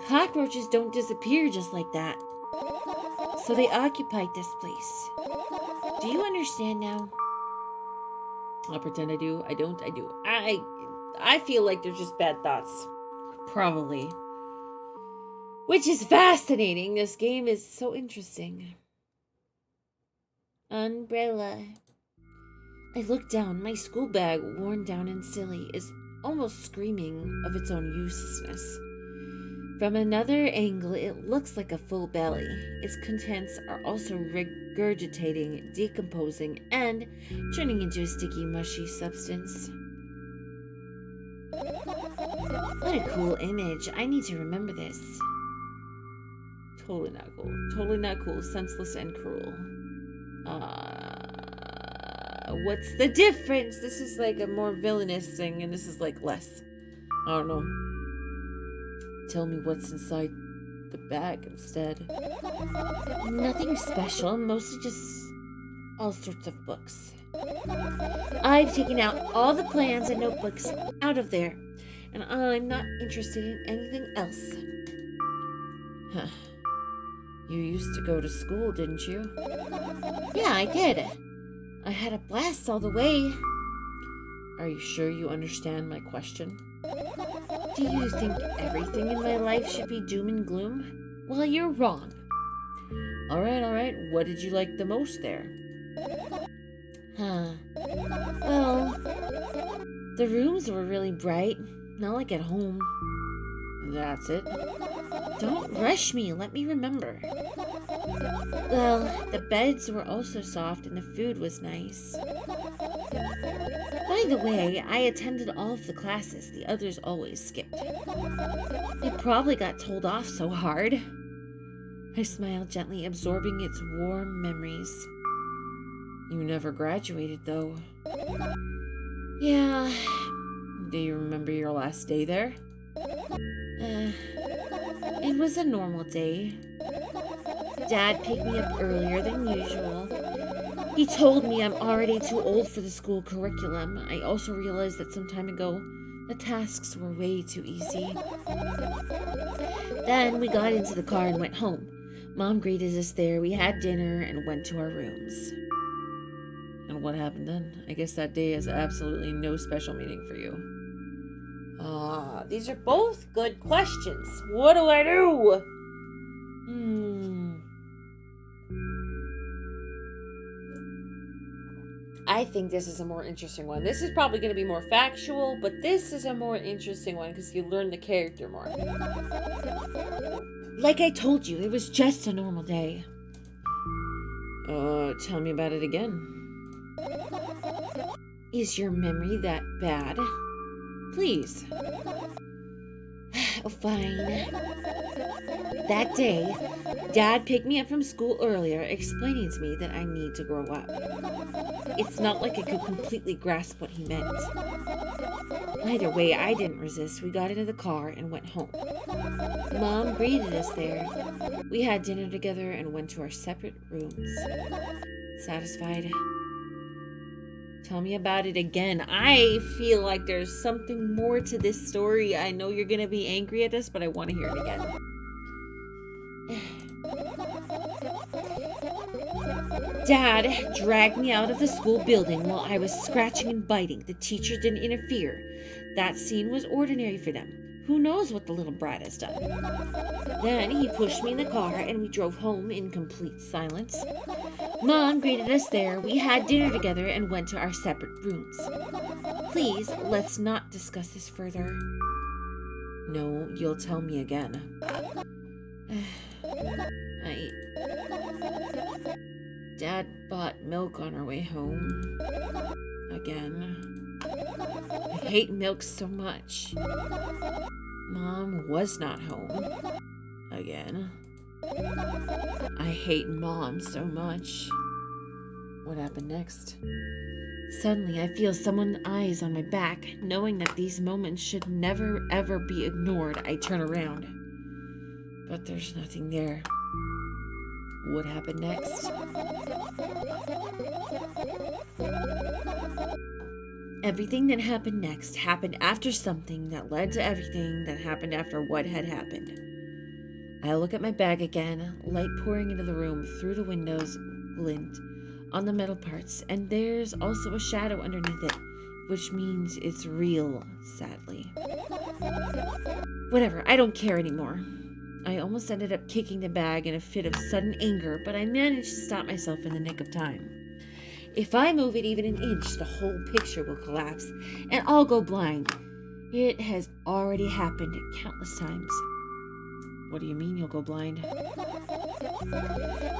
cockroaches don't disappear just like that. So they occupied this place. Do you understand now? I'll pretend I do. I don't. I do. I feel like they're just bad thoughts. Probably. Which is fascinating. This game is so interesting. Umbrella. I look down. My school bag, worn down and silly, is almost screaming of its own uselessness. From another angle, it looks like a full belly. Its contents are also regurgitating, decomposing, and turning into a sticky, mushy substance. What a cool image. I need to remember this. Totally not cool. Totally not cool. Senseless and cruel. What's the difference? This is like a more villainous thing, and this is like less. I don't know. Tell me what's inside the bag instead. Nothing special, mostly just all sorts of books. I've taken out all the plans and notebooks out of there, and I'm not interested in anything else. Huh. You used to go to school, didn't you? Yeah, I did. I had a blast all the way. Are you sure you understand my question? Do you think everything in my life should be doom and gloom? Well, you're wrong. All right. What did you like the most there? Huh. Well, the rooms were really bright. Not like at home. That's it. Don't rush me. Let me remember. Well, the beds were also soft and the food was nice. By the way, I attended all of the classes. The others always skipped. They probably got told off so hard. I smiled gently, absorbing its warm memories. You never graduated, though. Yeah. Do you remember your last day there? It was a normal day. Dad picked me up earlier than usual. He told me I'm already too old for the school curriculum. I also realized that some time ago, the tasks were way too easy. Then we got into the car and went home. Mom greeted us there, we had dinner, and went to our rooms. And what happened then? I guess that day has absolutely no special meaning for you. These are both good questions. What do I do? I think this is a more interesting one. This is probably going to be more factual, but this is a more interesting one because you learn the character more. Like I told you, it was just a normal day. Tell me about it again. Is your memory that bad? Please. Oh, fine. That day, Dad picked me up from school earlier, explaining to me that I need to grow up. It's not like I could completely grasp what he meant. Either way, I didn't resist. We got into the car and went home. Mom greeted us there. We had dinner together and went to our separate rooms. Satisfied? Tell me about it again. I feel like there's something more to this story. I know you're going to be angry at this, but I want to hear it again. Dad dragged me out of the school building while I was scratching and biting. The teacher didn't interfere. That scene was ordinary for them. Who knows what the little brat has done? Then he pushed me in the car and we drove home in complete silence. Mom greeted us there. We had dinner together and went to our separate rooms. Please, let's not discuss this further. No, you'll tell me again. Dad bought milk on our way home. Again. I hate milk so much. Mom was not home. Again. I hate Mom so much. What happened next? Suddenly, I feel someone's eyes on my back. Knowing that these moments should never ever be ignored, I turn around. But there's nothing there. What happened next? Everything that happened next happened after something that led to everything that happened after what had happened. I look at my bag again, light pouring into the room through the windows, glint on the metal parts, and there's also a shadow underneath it, which means it's real, sadly. Whatever, I don't care anymore. I almost ended up kicking the bag in a fit of sudden anger, but I managed to stop myself in the nick of time. If I move it even an inch, the whole picture will collapse, and I'll go blind. It has already happened countless times. What do you mean you'll go blind?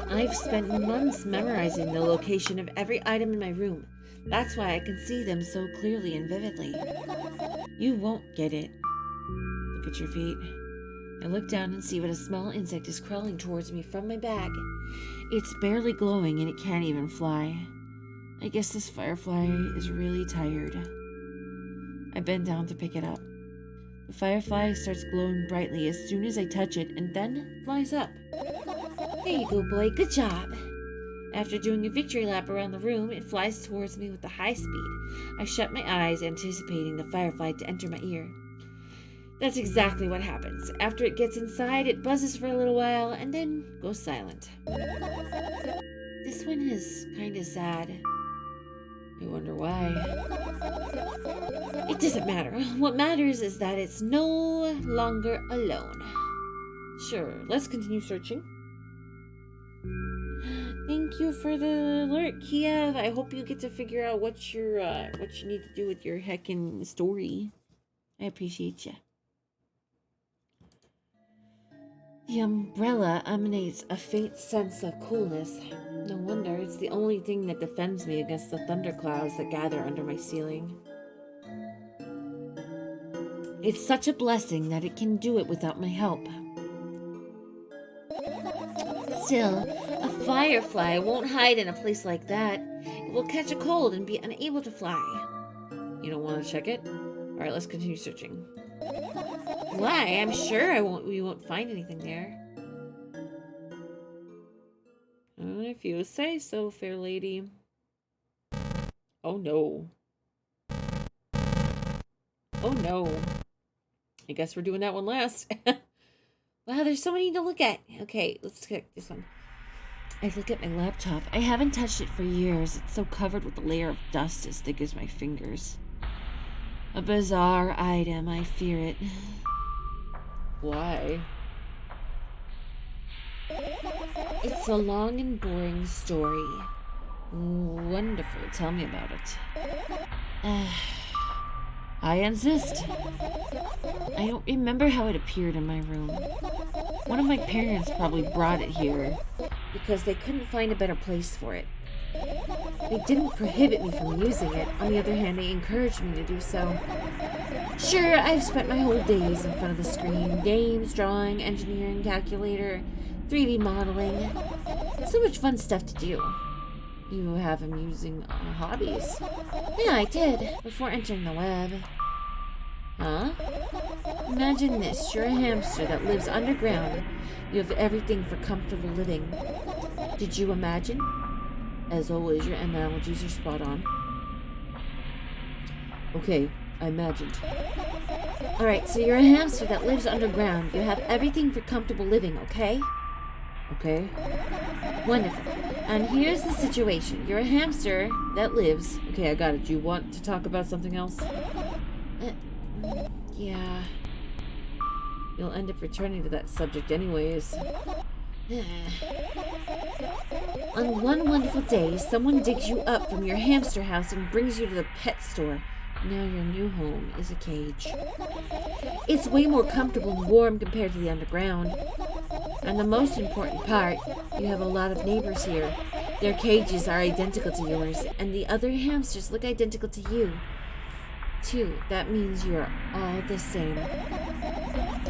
I've spent months memorizing the location of every item in my room. That's why I can see them so clearly and vividly. You won't get it. Look at your feet. I look down and see what a small insect is crawling towards me from my bag. It's barely glowing and it can't even fly. I guess this firefly is really tired. I bend down to pick it up. The firefly starts glowing brightly as soon as I touch it and then flies up. There you go, boy. Good job. After doing a victory lap around the room, it flies towards me with a high speed. I shut my eyes, anticipating the firefly to enter my ear. That's exactly what happens. After it gets inside, it buzzes for a little while and then goes silent. This one is kind of sad. I wonder why. It doesn't matter. What matters is that it's no longer alone. Sure, let's continue searching. Thank you for the alert, Kiev. I hope you get to figure out what you need to do with your heckin' story. I appreciate you. The umbrella emanates a faint sense of coolness. No wonder, it's the only thing that defends me against the thunderclouds that gather under my ceiling. It's such a blessing that it can do it without my help. Still, a firefly won't hide in a place like that. It will catch a cold and be unable to fly. You don't want to check it? Alright, let's continue searching. Why? I'm sure we won't find anything there. If you say so, fair lady. Oh no. Oh no. I guess we're doing that one last. Wow, there's so many to look at. Okay, let's check this one. I look at my laptop. I haven't touched it for years. It's so covered with a layer of dust as thick as my fingers. A bizarre item, I fear it. Why? It's a long and boring story. Wonderful. Tell me about it. I insist. I don't remember how it appeared in my room. One of my parents probably brought it here because they couldn't find a better place for it. They didn't prohibit me from using it. On the other hand, they encouraged me to do so. Sure, I've spent my whole days in front of the screen. Games, drawing, engineering, calculator, 3D modeling. So much fun stuff to do. You have amusing hobbies. Yeah, I did, before entering the web. Huh? Imagine this. You're a hamster that lives underground. You have everything for comfortable living. Did you imagine? As always, your analogies are spot on. Okay, I imagined. Alright, so you're a hamster that lives underground. You have everything for comfortable living, okay? Okay. Wonderful. And here's the situation. You're a hamster that lives... Okay, I got it. Do you want to talk about something else? Yeah. You'll end up returning to that subject anyways. On one wonderful day, someone digs you up from your hamster house and brings you to the pet store. Now your new home is a cage. It's way more comfortable and warm compared to the underground. And the most important part, you have a lot of neighbors here. Their cages are identical to yours, and the other hamsters look identical to you. Too, that means you are all the same.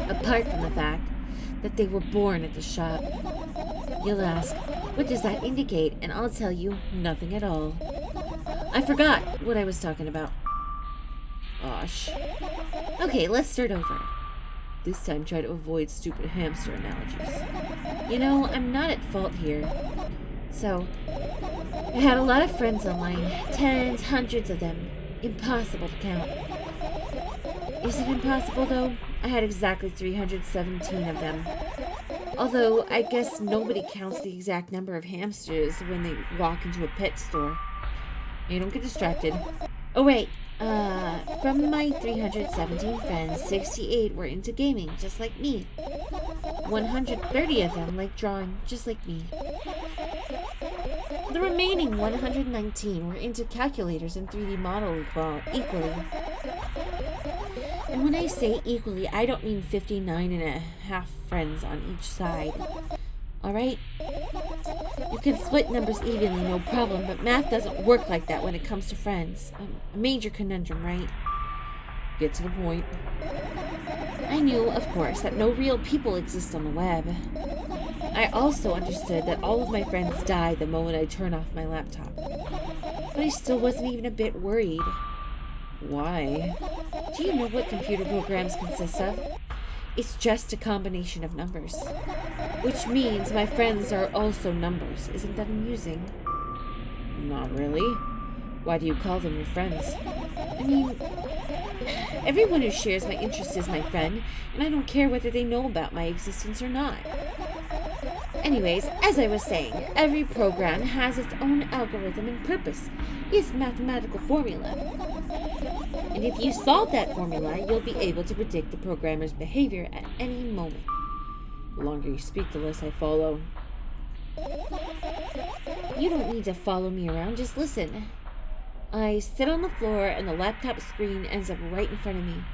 Apart from the fact that they were born at the shop. You'll ask, what does that indicate? And I'll tell you, nothing at all. I forgot what I was talking about. Gosh. Okay, let's start over. This time try to avoid stupid hamster analogies. You know, I'm not at fault here. So, I had a lot of friends online. Tens, hundreds of them. Impossible to count. Is it impossible, though? I had exactly 317 of them. Although, I guess nobody counts the exact number of hamsters when they walk into a pet store. You don't get distracted. Oh, wait. From my 317 friends, 68 were into gaming, just like me. 130 of them like drawing, just like me. The remaining 119 were into calculators and 3D model equally. And when I say equally, I don't mean 59 and a half friends on each side. Alright? You can split numbers evenly, no problem, but math doesn't work like that when it comes to friends. A major conundrum, right? Get to the point. I knew, of course, that no real people exist on the web. I also understood that all of my friends die the moment I turn off my laptop. But I still wasn't even a bit worried. Why? Do you know what computer programs consist of? It's just a combination of numbers. Which means my friends are also numbers. Isn't that amusing? Not really. Why do you call them your friends? I mean, everyone who shares my interest is my friend, and I don't care whether they know about my existence or not. Anyways, as I was saying, every program has its own algorithm and purpose, its mathematical formula. And if you solve that formula, you'll be able to predict the programmer's behavior at any moment. The longer you speak, the less I follow. You don't need to follow me around, just listen. I sit on the floor and the laptop screen ends up right in front of me.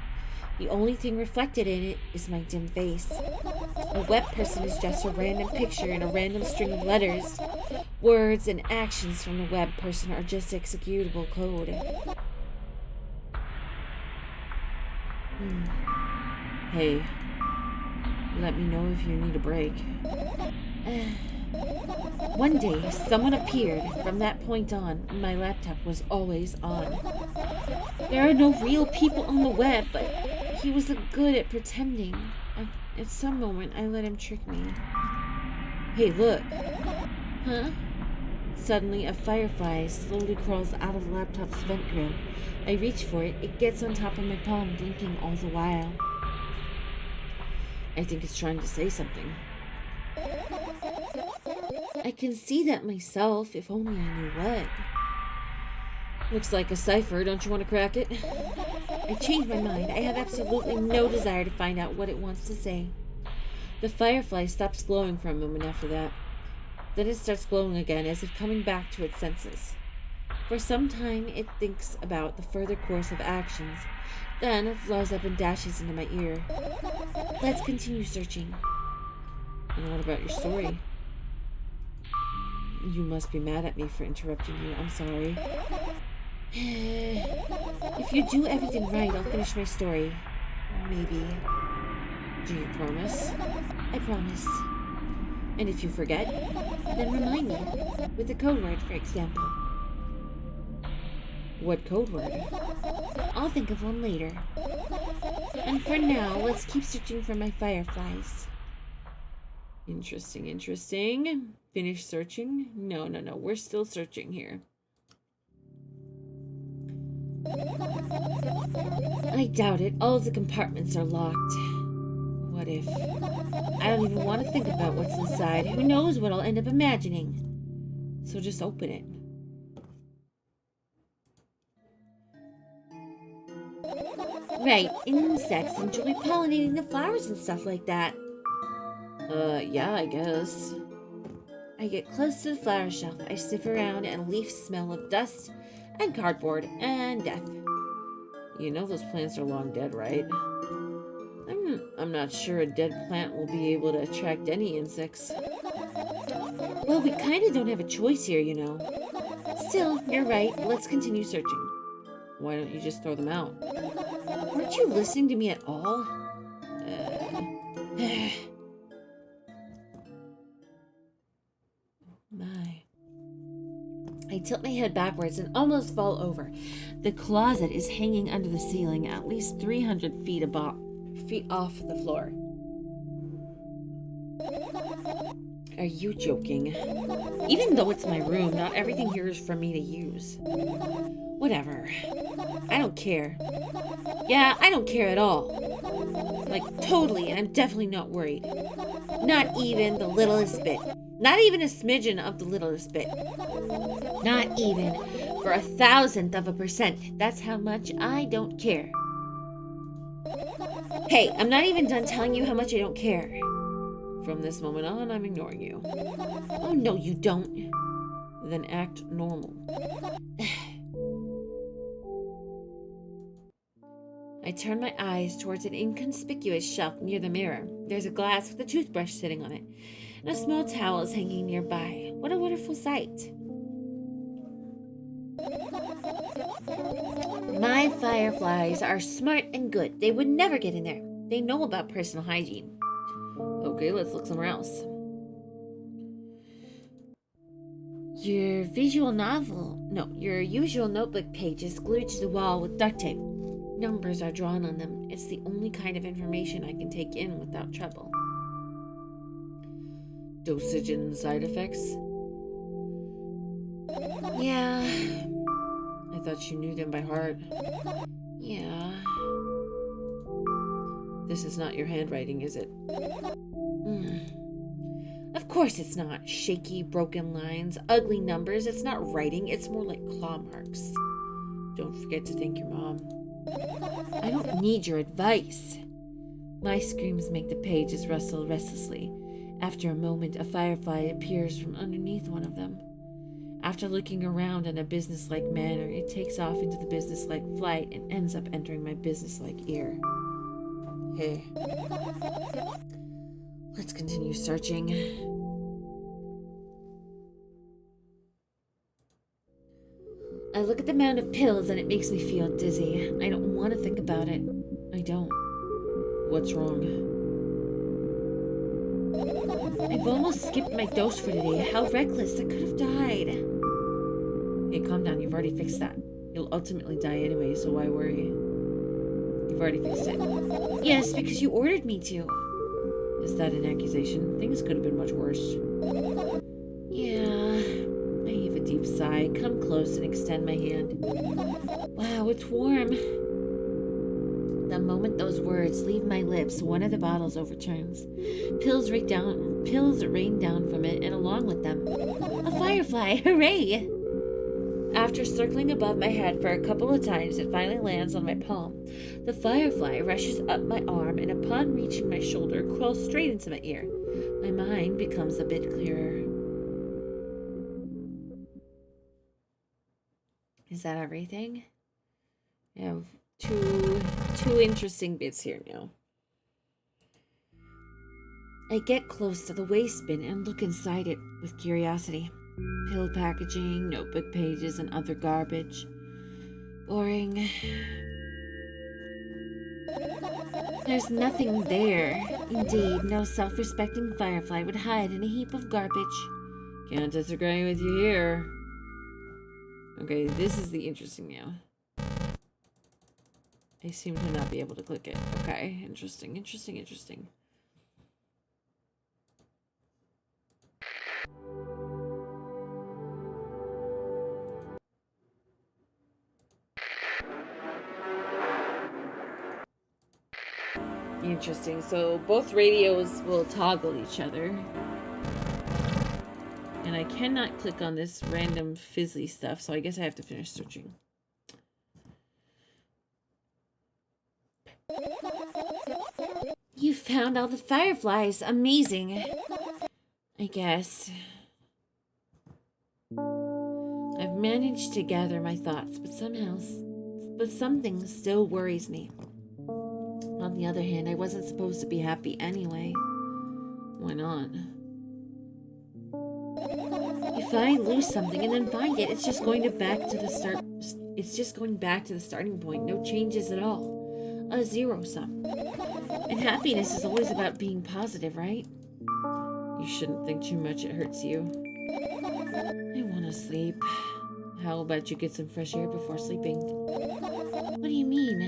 The only thing reflected in it is my dim face. A web person is just a random picture in a random string of letters. Words and actions from the web person are just executable code. Hey, let me know if you need a break. One day, someone appeared. From that point on, my laptop was always on. There are no real people on the web, but he was good at pretending. At some moment, I let him trick me. Hey, look. Huh? Suddenly, a firefly slowly crawls out of the laptop's vent grill. I reach for it. It gets on top of my palm, blinking all the while. I think it's trying to say something. I can see that myself, if only I knew what. Looks like a cipher. Don't you want to crack it? I change my mind. I have absolutely no desire to find out what it wants to say. The firefly stops glowing for a moment after that. Then it starts glowing again, as if coming back to its senses. For some time, it thinks about the further course of actions. Then it flies up and dashes into my ear. Let's continue searching. And what about your story? You must be mad at me for interrupting you. I'm sorry. If you do everything right, I'll finish my story. Maybe. Do you promise? I promise. And if you forget, then remind me. With a code word, for example. What code word? I'll think of one later. And for now, let's keep searching for my fireflies. Interesting, interesting. Finish searching? No. We're still searching here. I doubt it. All of the compartments are locked. What if? I don't even want to think about what's inside. Who knows what I'll end up imagining? So just open it. Right, insects enjoy pollinating the flowers and stuff like that. Yeah, I guess. I get close to the flower shelf. I sniff around and leaves smell of dust and cardboard and death. You know those plants are long dead, right? I'm not sure a dead plant will be able to attract any insects. Well, we kind of don't have a choice here, you know. Still, you're right. Let's continue searching. Why don't you just throw them out? Weren't you listening to me at all? My. I tilt my head backwards and almost fall over. The closet is hanging under the ceiling, at least 300 feet off the floor. Are you joking? Even though it's my room, not everything here is for me to use. Whatever. I don't care. Yeah, I don't care at all. Like, totally, and I'm definitely not worried. Not even the littlest bit. Not even a smidgen of the littlest bit. Not even for 1,000%. That's how much I don't care. Hey, I'm not even done telling you how much I don't care. From this moment on, I'm ignoring you. Oh, no, you don't. Then act normal. I turn my eyes towards an inconspicuous shelf near the mirror. There's a glass with a toothbrush sitting on it, and a small towel is hanging nearby. What a wonderful sight. My fireflies are smart and good. They would never get in there. They know about personal hygiene. Okay, let's look somewhere else. Your usual notebook page is glued to the wall with duct tape. Numbers are drawn on them. It's the only kind of information I can take in without trouble. Dosage and side effects? Yeah. I thought you knew them by heart. Yeah. This is not your handwriting, is it? Of course it's not. Shaky, broken lines, ugly numbers. It's not writing. It's more like claw marks. Don't forget to thank your mom. I don't need your advice. My screams make the pages rustle restlessly. After a moment, a firefly appears from underneath one of them. After looking around in a businesslike manner, it takes off into the businesslike flight and ends up entering my businesslike ear. Hey. Let's continue searching. I look at the mound of pills and it makes me feel dizzy. I don't want to think about it. I don't. What's wrong? I've almost skipped my dose for today. How reckless. I could have died. Hey, calm down. You've already fixed that. You'll ultimately die anyway, so why worry? You've already fixed it. Yes, because you ordered me to. Is that an accusation? Things could have been much worse. Yeah. I heave a deep sigh, come close and extend my hand. Wow, it's warm. The moment those words leave my lips, one of the bottles overturns. Pills rain down from it, and along with them, a firefly. Hooray! After circling above my head for a couple of times, it finally lands on my palm. The firefly rushes up my arm, and upon reaching my shoulder, crawls straight into my ear. My mind becomes a bit clearer. Is that everything? I have two interesting bits here now. I get close to the waste bin and look inside it with curiosity. Pill packaging, notebook pages, and other garbage. Boring. There's nothing there. Indeed, no self-respecting firefly would hide in a heap of garbage. Can't disagree with you here. Okay, this is the interesting now. I seem to not be able to click it. Okay, interesting. Interesting. So both radios will toggle each other. And I cannot click on this random fizzly stuff, so I guess I have to finish searching. You found all the fireflies. Amazing. I guess. I've managed to gather my thoughts, but something still worries me. On the other hand, I wasn't supposed to be happy anyway. Why not? If I lose something and then find it, it's just going back to the start. It's just going back to the starting point. No changes at all. A zero sum. And happiness is always about being positive, right? You shouldn't think too much. It hurts you. I want to sleep. How about you get some fresh air before sleeping? What do you mean?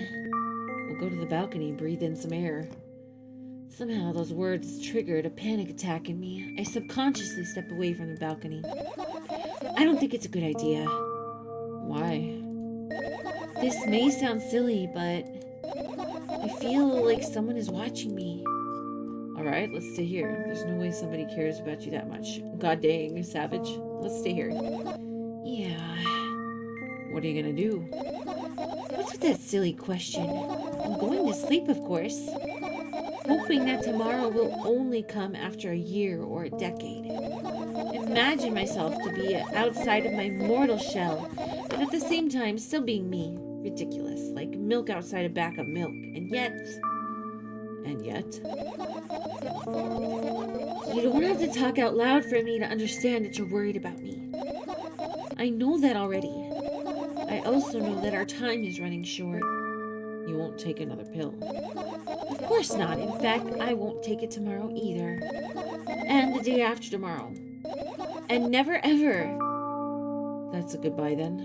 We'll go to the balcony, breathe in some air. Somehow those words triggered a panic attack in me. I subconsciously step away from the balcony. I don't think it's a good idea. Why? This may sound silly, but I feel like someone is watching me. Alright, let's stay here. There's no way somebody cares about you that much. God dang, savage. Let's stay here. Yeah. What are you gonna do? What's with that silly question? I'm going to sleep, of course. Hoping that tomorrow will only come after a year or a decade. Imagine myself to be outside of my mortal shell, but at the same time still being me. Ridiculous, like milk outside a bag of milk. And yet... You don't have to talk out loud for me to understand that you're worried about me. I know that already. I also know that our time is running short. You won't take another pill. Of course not. In fact, I won't take it tomorrow either. And the day after tomorrow. And never ever. That's a goodbye then.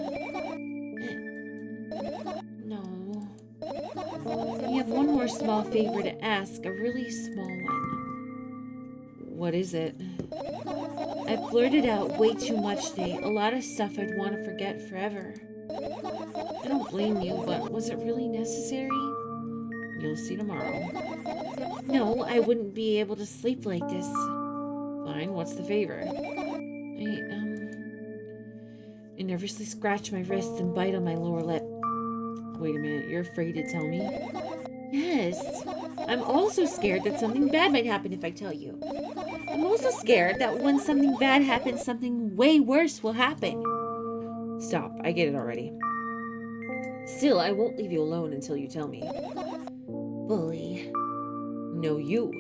No. We have one more small favor to ask. A really small one. What is it? I blurted out way too much today. A lot of stuff I'd want to forget forever. I don't blame you, but was it really necessary? You'll see tomorrow. No, I wouldn't be able to sleep like this. Fine, what's the favor? I nervously scratch my wrists and bite on my lower lip. Wait a minute, you're afraid to tell me? Yes. I'm also scared that something bad might happen if I tell you. I'm also scared that when something bad happens, something way worse will happen. Stop, I get it already. Still, I won't leave you alone until you tell me. Bully. No, you.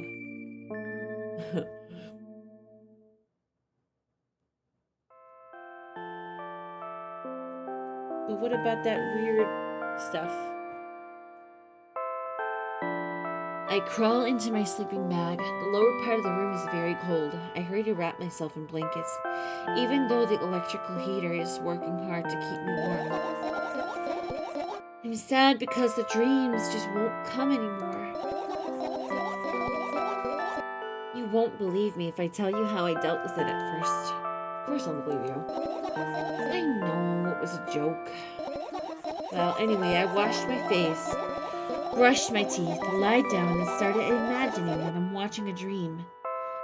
But what about that weird stuff? I crawl into my sleeping bag. The lower part of the room is very cold. I hurry to wrap myself in blankets, even though the electrical heater is working hard to keep me warm. I'm sad because the dreams just won't come anymore. You won't believe me if I tell you how I dealt with it at first. Of course I'll believe you. I know it was a joke. Well, anyway, I washed my face, brushed my teeth, lied down, and started imagining that I'm watching a dream.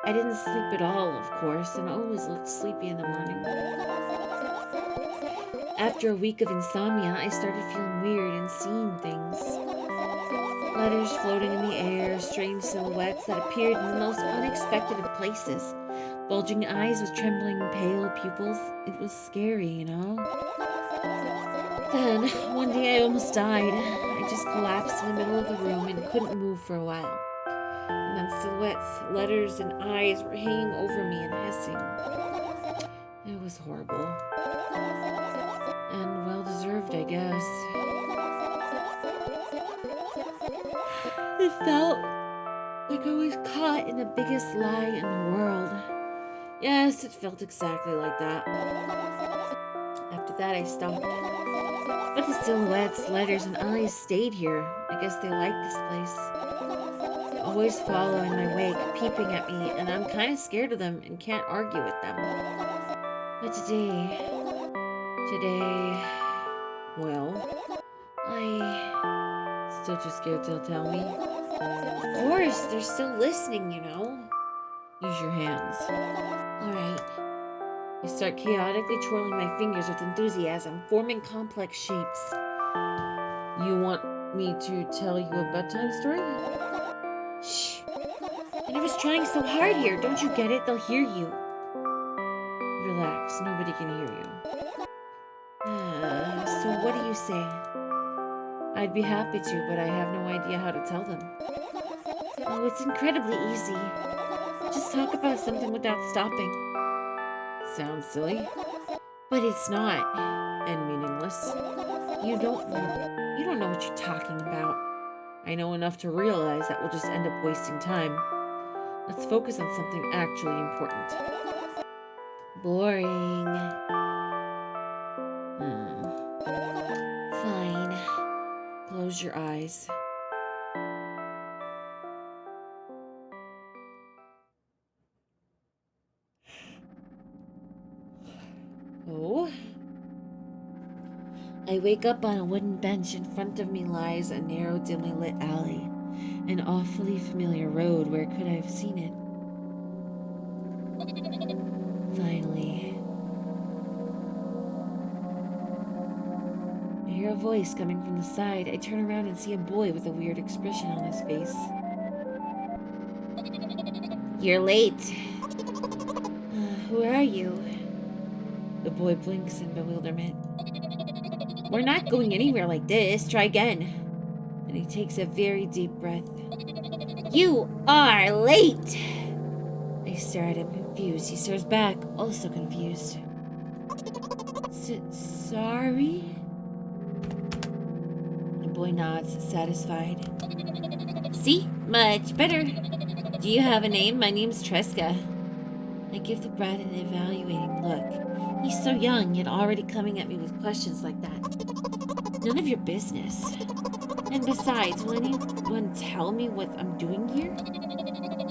I didn't sleep at all, of course, and always looked sleepy in the morning. After a week of insomnia, I started feeling weird and seeing things. Letters floating in the air, strange silhouettes that appeared in the most unexpected of places. Bulging eyes with trembling, pale pupils. It was scary, you know? Then, one day I almost died. I just collapsed in the middle of the room and couldn't move for a while. And then silhouettes, letters, and eyes were hanging over me and hissing. It was horrible. And well-deserved, I guess. It felt like I was caught in the biggest lie in the world. Yes, it felt exactly like that. After that, I stopped. But the silhouettes, letters, and eyes stayed here. I guess they liked this place. They always follow in my wake, peeping at me, and I'm kind of scared of them and can't argue with them. But today, well, I still too scared to tell me. Of course, they're still listening, you know. Use your hands. Alright. I start chaotically twirling my fingers with enthusiasm, forming complex shapes. You want me to tell you a bedtime story? Shh. And I was trying so hard here. Don't you get it? They'll hear you. Relax. Nobody can hear you. So what do you say? I'd be happy to, but I have no idea how to tell them. Oh, it's incredibly easy. Just talk about something without stopping. Sounds silly. But it's not. And meaningless. You don't know what you're talking about. I know enough to realize that we'll just end up wasting time. Let's focus on something actually important. Boring. Fine. Close your eyes. Oh? I wake up on a wooden bench. In front of me lies a narrow, dimly lit alley. An awfully familiar road. Where could I have seen it? Finally. I hear a voice coming from the side. I turn around and see a boy with a weird expression on his face. You're late. Who are you? The boy blinks in bewilderment. We're not going anywhere like this. Try again. And he takes a very deep breath. You are late! I stare at him, confused. He stares back, also confused. Sorry? The boy nods, satisfied. See? Much better. Do you have a name? My name's Tresca. I give the brat an evaluating look. He's so young, yet already coming at me with questions like that. None of your business. And besides, will anyone tell me what I'm doing here?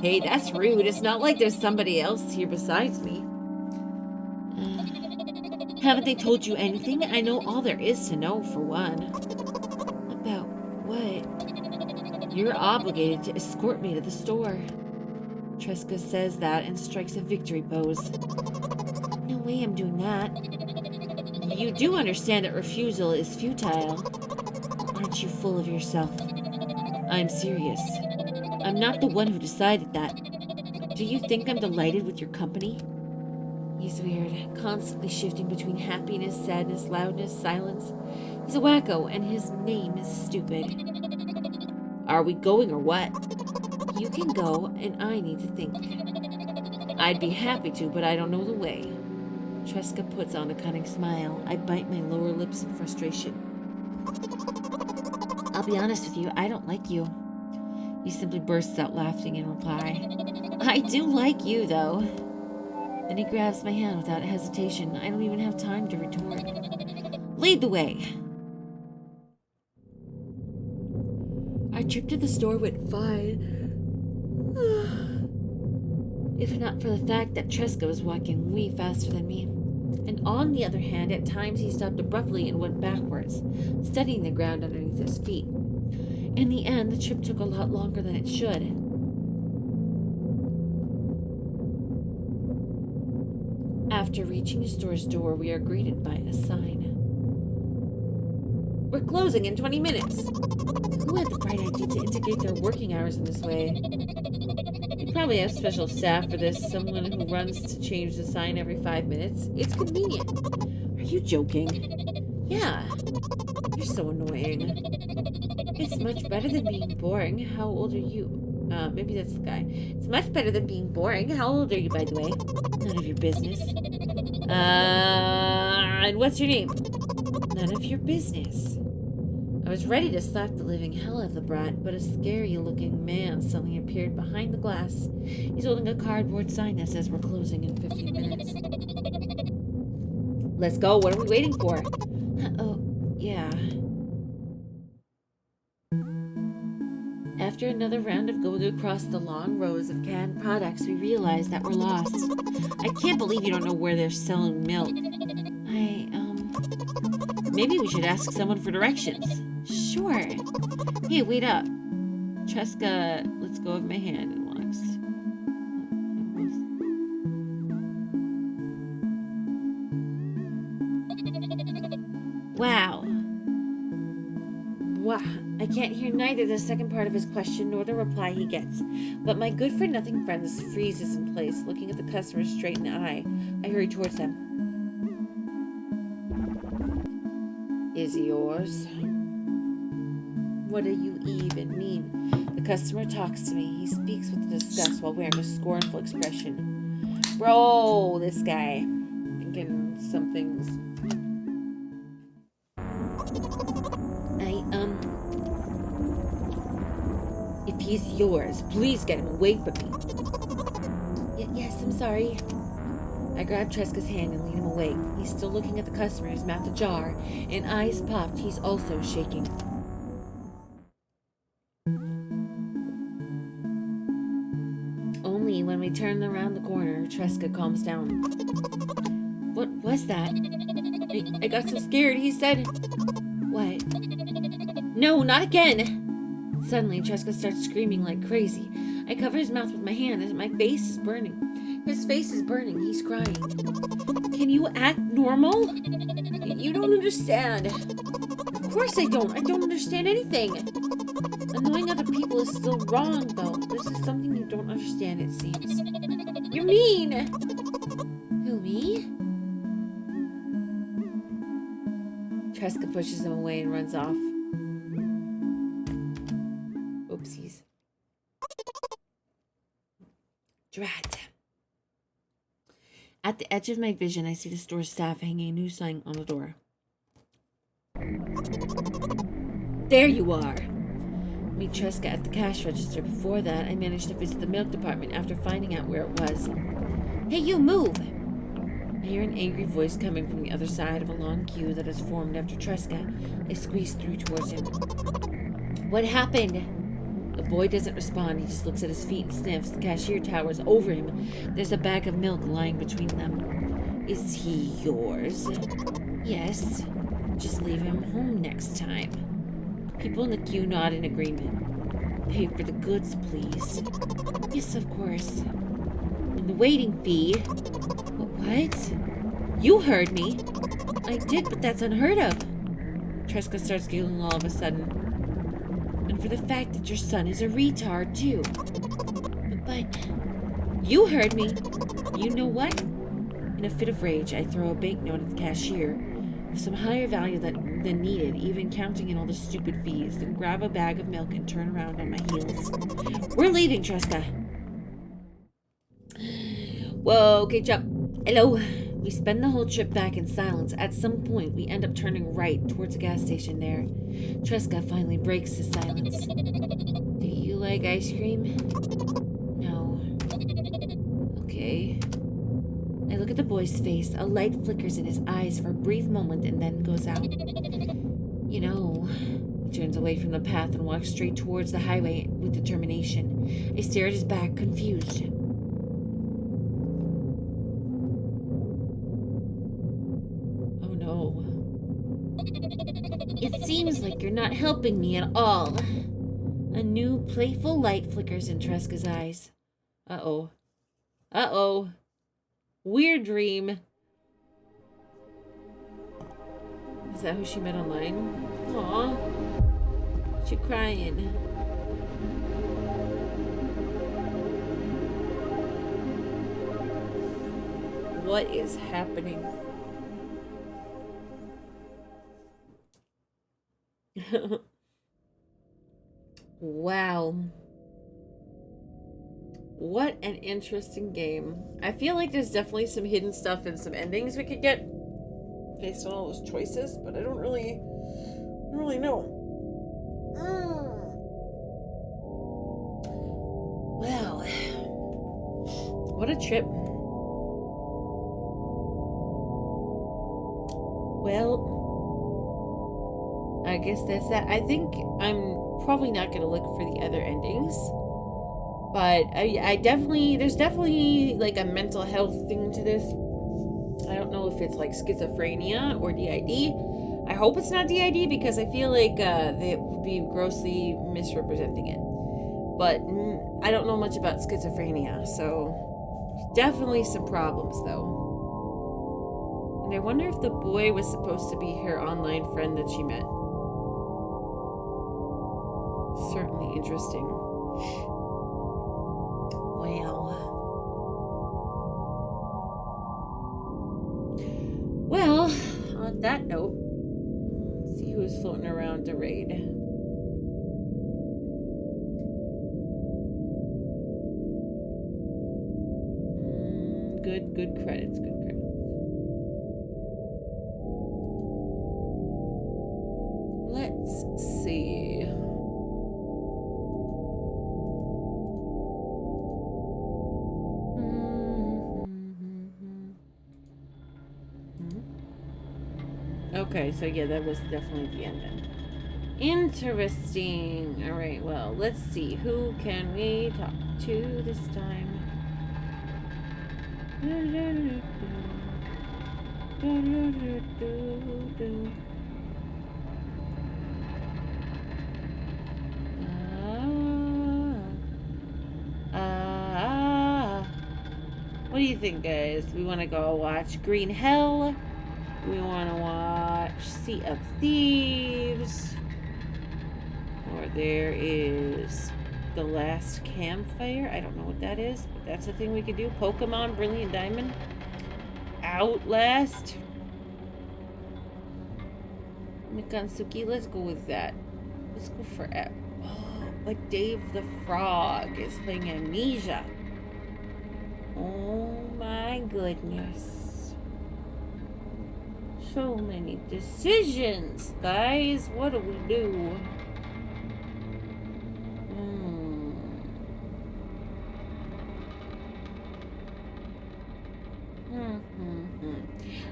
Hey, that's rude. It's not like there's somebody else here besides me. Haven't they told you anything? I know all there is to know, for one. About what? You're obligated to escort me to the store. Tresca says that and strikes a victory pose. No way I'm doing that. You do understand that refusal is futile. Aren't you full of yourself? I'm serious. I'm not the one who decided that. Do you think I'm delighted with your company? He's weird, constantly shifting between happiness, sadness, loudness, silence. He's a wacko, and his name is stupid. Are we going or what? You can go, and I need to think. I'd be happy to, but I don't know the way. Tresca puts on a cunning smile. I bite my lower lips in frustration. I'll be honest with you, I don't like you. He simply bursts out laughing in reply. I do like you, though. Then he grabs my hand without hesitation. I don't even have time to retort. Lead the way. Our trip to the store went fine. If not for the fact that Tresca was walking way faster than me. And on the other hand, at times he stopped abruptly and went backwards, studying the ground underneath his feet. In the end, the trip took a lot longer than it should. After reaching the store's door, we are greeted by a sign. We're closing in 20 minutes. Who had the bright idea to integrate their working hours in this way? We probably have special staff for this, someone who runs to change the sign every 5 minutes. It's convenient. Are you joking? Yeah. You're so annoying. It's much better than being boring. How old are you? Maybe that's the guy. It's much better than being boring. How old are you, by the way? None of your business. And what's your name? None of your business. I was ready to slap the living hell out of the brat, but a scary-looking man suddenly appeared behind the glass. He's holding a cardboard sign that says we're closing in 15 minutes. Let's go. What are we waiting for? Oh, yeah. After another round of going across the long rows of canned products, we realize that we're lost. I can't believe you don't know where they're selling milk. Maybe we should ask someone for directions. Sure. Hey, wait up. Tresca lets go of my hand and walks. Wah, I can't hear neither the second part of his question nor the reply he gets. But my good-for-nothing friend freezes in place, looking at the customer straight in the eye. I hurry towards them. Is he yours? What do you even mean? The customer talks to me. He speaks with disgust while wearing a scornful expression. Bro, this guy. Thinking some things. If he's yours, please get him away from me. Yes, I'm sorry. I grabbed Tresca's hand and lead him away. He's still looking at the customer, his mouth ajar, and eyes popped. He's also shaking. Only when we turn around the corner, Tresca calms down. What was that? I got so scared. He said... What? No, not again! Suddenly, Tresca starts screaming like crazy. I cover his mouth with my hand and my face is burning. His face is burning. He's crying. Can you act normal? You don't understand. Of course I don't. I don't understand anything. Annoying other people is still wrong, though. This is something you don't understand, it seems. You're mean! Who, me? Tresca pushes him away and runs off. Oopsies. Drat. At the edge of my vision, I see the store staff hanging a new sign on the door. There you are! Meet Tresca at the cash register. Before that, I managed to visit the milk department after finding out where it was. Hey, you, move! I hear an angry voice coming from the other side of a long queue that has formed after Tresca. I squeeze through towards him. What happened? The boy doesn't respond. He just looks at his feet and sniffs. The cashier towers over him. There's a bag of milk lying between them. Is he yours? Yes. Just leave him home next time. People in the queue nod in agreement. Pay for the goods, please. Yes, of course. And the waiting fee. What? You heard me. I did, but that's unheard of. Tresca starts giggling all of a sudden. And for the fact that your son is a retard, too. But you heard me. You know what? In a fit of rage, I throw a banknote at the cashier of some higher value than needed, even counting in all the stupid fees, then grab a bag of milk and turn around on my heels. We're leaving, Tresca. Whoa, okay, jump. Hello. We spend the whole trip back in silence. At some point, we end up turning right towards a gas station there. Tresca finally breaks the silence. Do you like ice cream? No. Okay. I look at the boy's face. A light flickers in his eyes for a brief moment and then goes out. You know... He turns away from the path and walks straight towards the highway with determination. I stare at his back, confused. It seems like you're not helping me at all. A new playful light flickers in Tresca's eyes. Uh-oh. Uh-oh. Weird dream. Is that who she met online? Aw. She's crying. What is happening? Wow. What an interesting game. I feel like there's definitely some hidden stuff and some endings we could get based on all those choices, but I don't really know. Wow. What a trip. Well, I guess that's that. I think I'm probably not going to look for the other endings. But I definitely, there's definitely like a mental health thing to this. I don't know if it's like schizophrenia or DID. I hope it's not DID because I feel like they would be grossly misrepresenting it. But I don't know much about schizophrenia, so definitely some problems though. And I wonder if the boy was supposed to be her online friend that she met. Certainly interesting. Well, on that note, let's see who's floating around to raid. Good credits, good credits. Let's see. Okay, so yeah, that was definitely the end then. Interesting. All right, well, let's see. Who can we talk to this time? What do you think, guys? We want to go watch Green Hell? We want to watch Sea of Thieves? Or there is The Last Campfire. I don't know what that is, but that's a thing we could do. Pokemon Brilliant Diamond. Outlast. Mikansuki, let's go with that. Let's go for it. Oh, but Dave the Frog is playing Amnesia. Oh my goodness. So many decisions, guys. What do we do?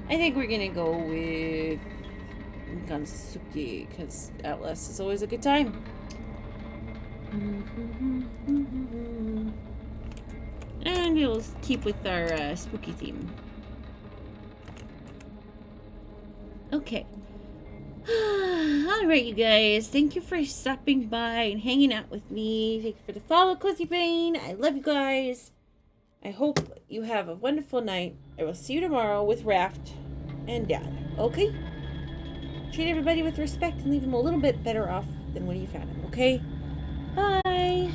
I think we're gonna go with Gansuki because Outlast is always a good time. And we'll keep with our spooky theme. Okay. Alright, you guys. Thank you for stopping by and hanging out with me. Thank you for the follow, Cozy Brain. I love you guys. I hope you have a wonderful night. I will see you tomorrow with Raft and Dad. Okay? Treat everybody with respect and leave them a little bit better off than when you found them. Okay? Bye.